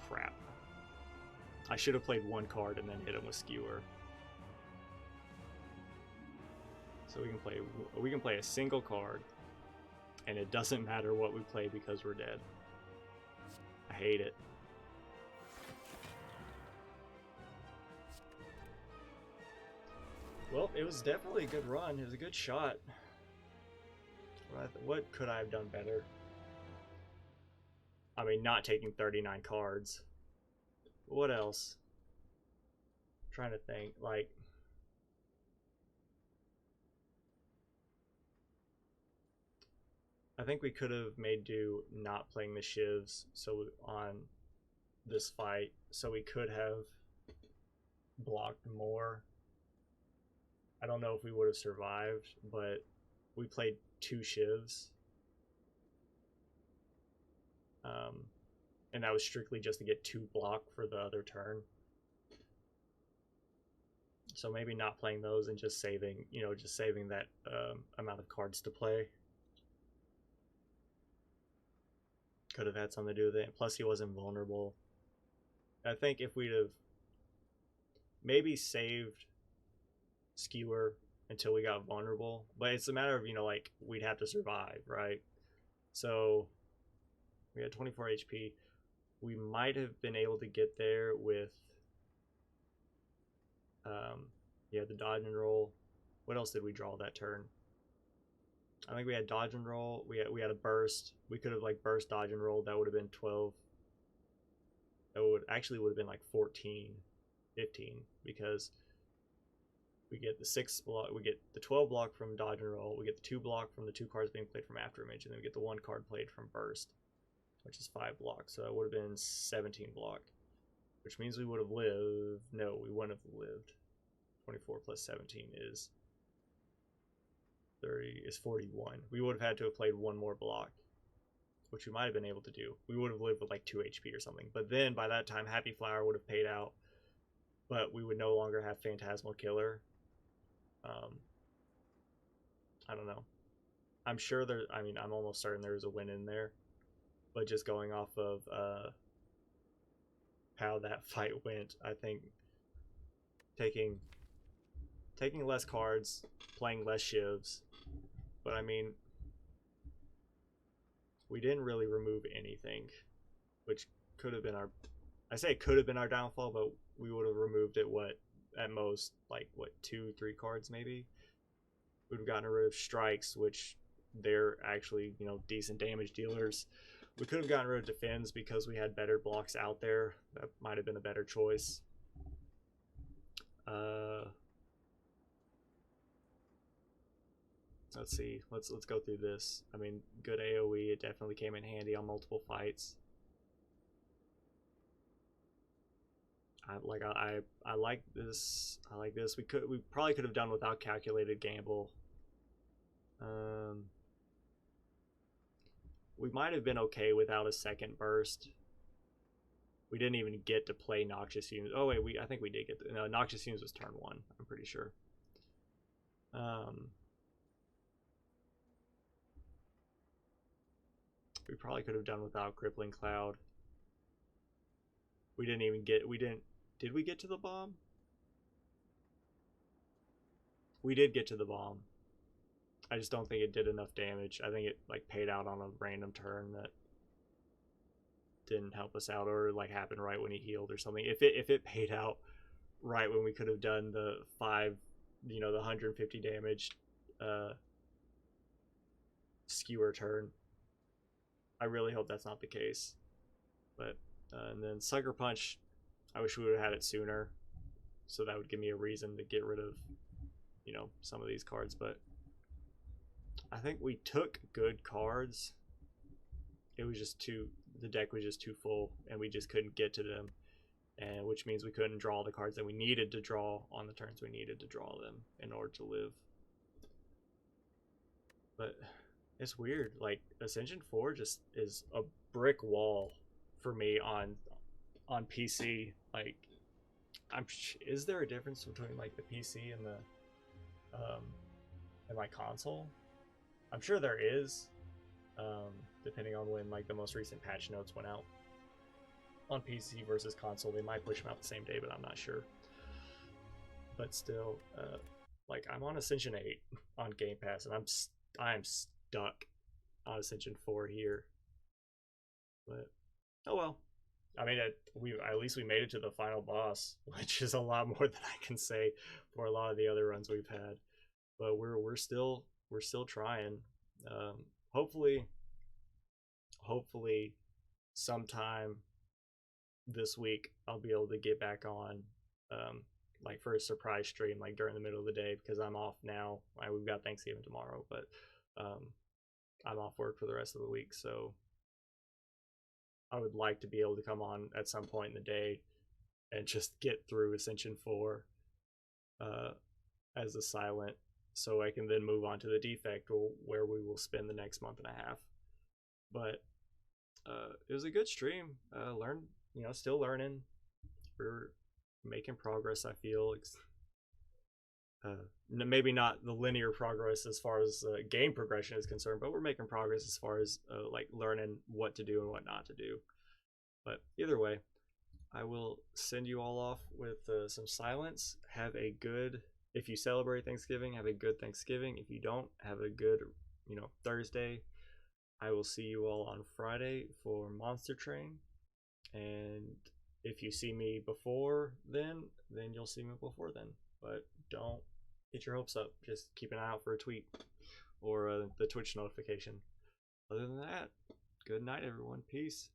Crap. I should have played 1 card and then hit him with Skewer. So we can play a single card, and it doesn't matter what we play because we're dead. I hate it. Well, it was definitely a good run. It was a good shot. What could I have done better? I mean, not taking 39 cards. What else? I'm trying to think. Like, I think we could have made do not playing the shivs on this fight, so we could have blocked more. I don't know if we would have survived, but we played 2 shivs. And that was strictly just to get 2 block for the other turn. So maybe not playing those and just saving, that amount of cards to play. Could have had something to do with it. Plus he wasn't vulnerable. I think if we'd have maybe saved Skewer until we got vulnerable, but it's a matter of, like, we'd have to survive, right? So we had 24 HP. We might have been able to get there with the dodge and roll. What else did we draw that turn? I think we had dodge and roll. We had a burst. We could have like burst, dodge and roll. That would have been 12. That would have been like 14, 15, because we get the 6 block, we get the 12 block from dodge and roll, we get the 2 block from the 2 cards being played from After Image, and then we get the 1 card played from burst, which is 5 blocks. So that would have been 17 block, which means we would have lived. No, we wouldn't have lived. 24 plus 17 is 30, is 41. We would have had to have played 1 more block, which we might have been able to do. We would have lived with like 2 HP or something. But then by that time, Happy Flower would have paid out, but we would no longer have Phantasmal Killer. I don't know. I'm sure there. I mean, I'm almost certain there was a win in there, but just going off of how that fight went, I think taking taking less cards, playing less shivs, but I mean, we didn't really remove anything, which could have been our. I say it could have been our downfall, but we would have removed it. What at most, like what 2, 3 cards maybe. We'd have gotten rid of strikes, which they're actually decent damage dealers. We could have gotten rid of defends because we had better blocks out there. That might have been a better choice. Let's see. Let's go through this. I mean, good AOE. It definitely came in handy on multiple fights. I like this. I like this. We probably could have done without calculated gamble. We might have been okay without a second burst. We didn't even get to play Noxious Fumes. Oh wait, I think we did get to, no, Noxious Fumes was turn 1. I'm pretty sure. We probably could have done without Crippling Cloud. We didn't even get. Did we get to the bomb? We did get to the bomb. I just don't think it did enough damage. I think it like paid out on a random turn that didn't help us out, or like happened right when he healed or something. If it paid out right when we could have done the 5, the 150 damage skewer turn. I really hope that's not the case. But and then Sucker Punch, I wish we would have had it sooner, so that would give me a reason to get rid of some of these cards. But I think we took good cards. It was just the deck was just too full, and we just couldn't get to them, and which means we couldn't draw the cards that we needed to draw on the turns we needed to draw them in order to live. But it's weird. Like Ascension 4 just is a brick wall for me on PC. Like, is there a difference between like the PC and my console? I'm sure there is, depending on when like the most recent patch notes went out. On PC versus console, they might push them out the same day, but I'm not sure. But still, like I'm on Ascension 8 on Game Pass, and I'm stuck on Ascension 4 here. But oh well. I mean, at least we made it to the final boss, which is a lot more than I can say for a lot of the other runs we've had. But we're still trying. Hopefully sometime this week I'll be able to get back on, like for a surprise stream, like during the middle of the day, because I'm off now. We've got Thanksgiving tomorrow, but I'm off work for the rest of the week, so I would like to be able to come on at some point in the day and just get through Ascension 4 as a silent, so I can then move on to the defect, where we will spend the next month and a half. But it was a good stream. Still learning. We're making progress, I feel. Maybe not the linear progress as far as game progression is concerned, but we're making progress as far as like learning what to do and what not to do. But either way, I will send you all off with some silence. Have a good, if you celebrate Thanksgiving, have a good Thanksgiving. If you don't, have a good Thursday. I will see you all on Friday for Monster Train, and if you see me before then you'll see me before then. But don't get your hopes up. Just keep an eye out for a tweet or the Twitch notification. Other than that, good night, everyone. Peace.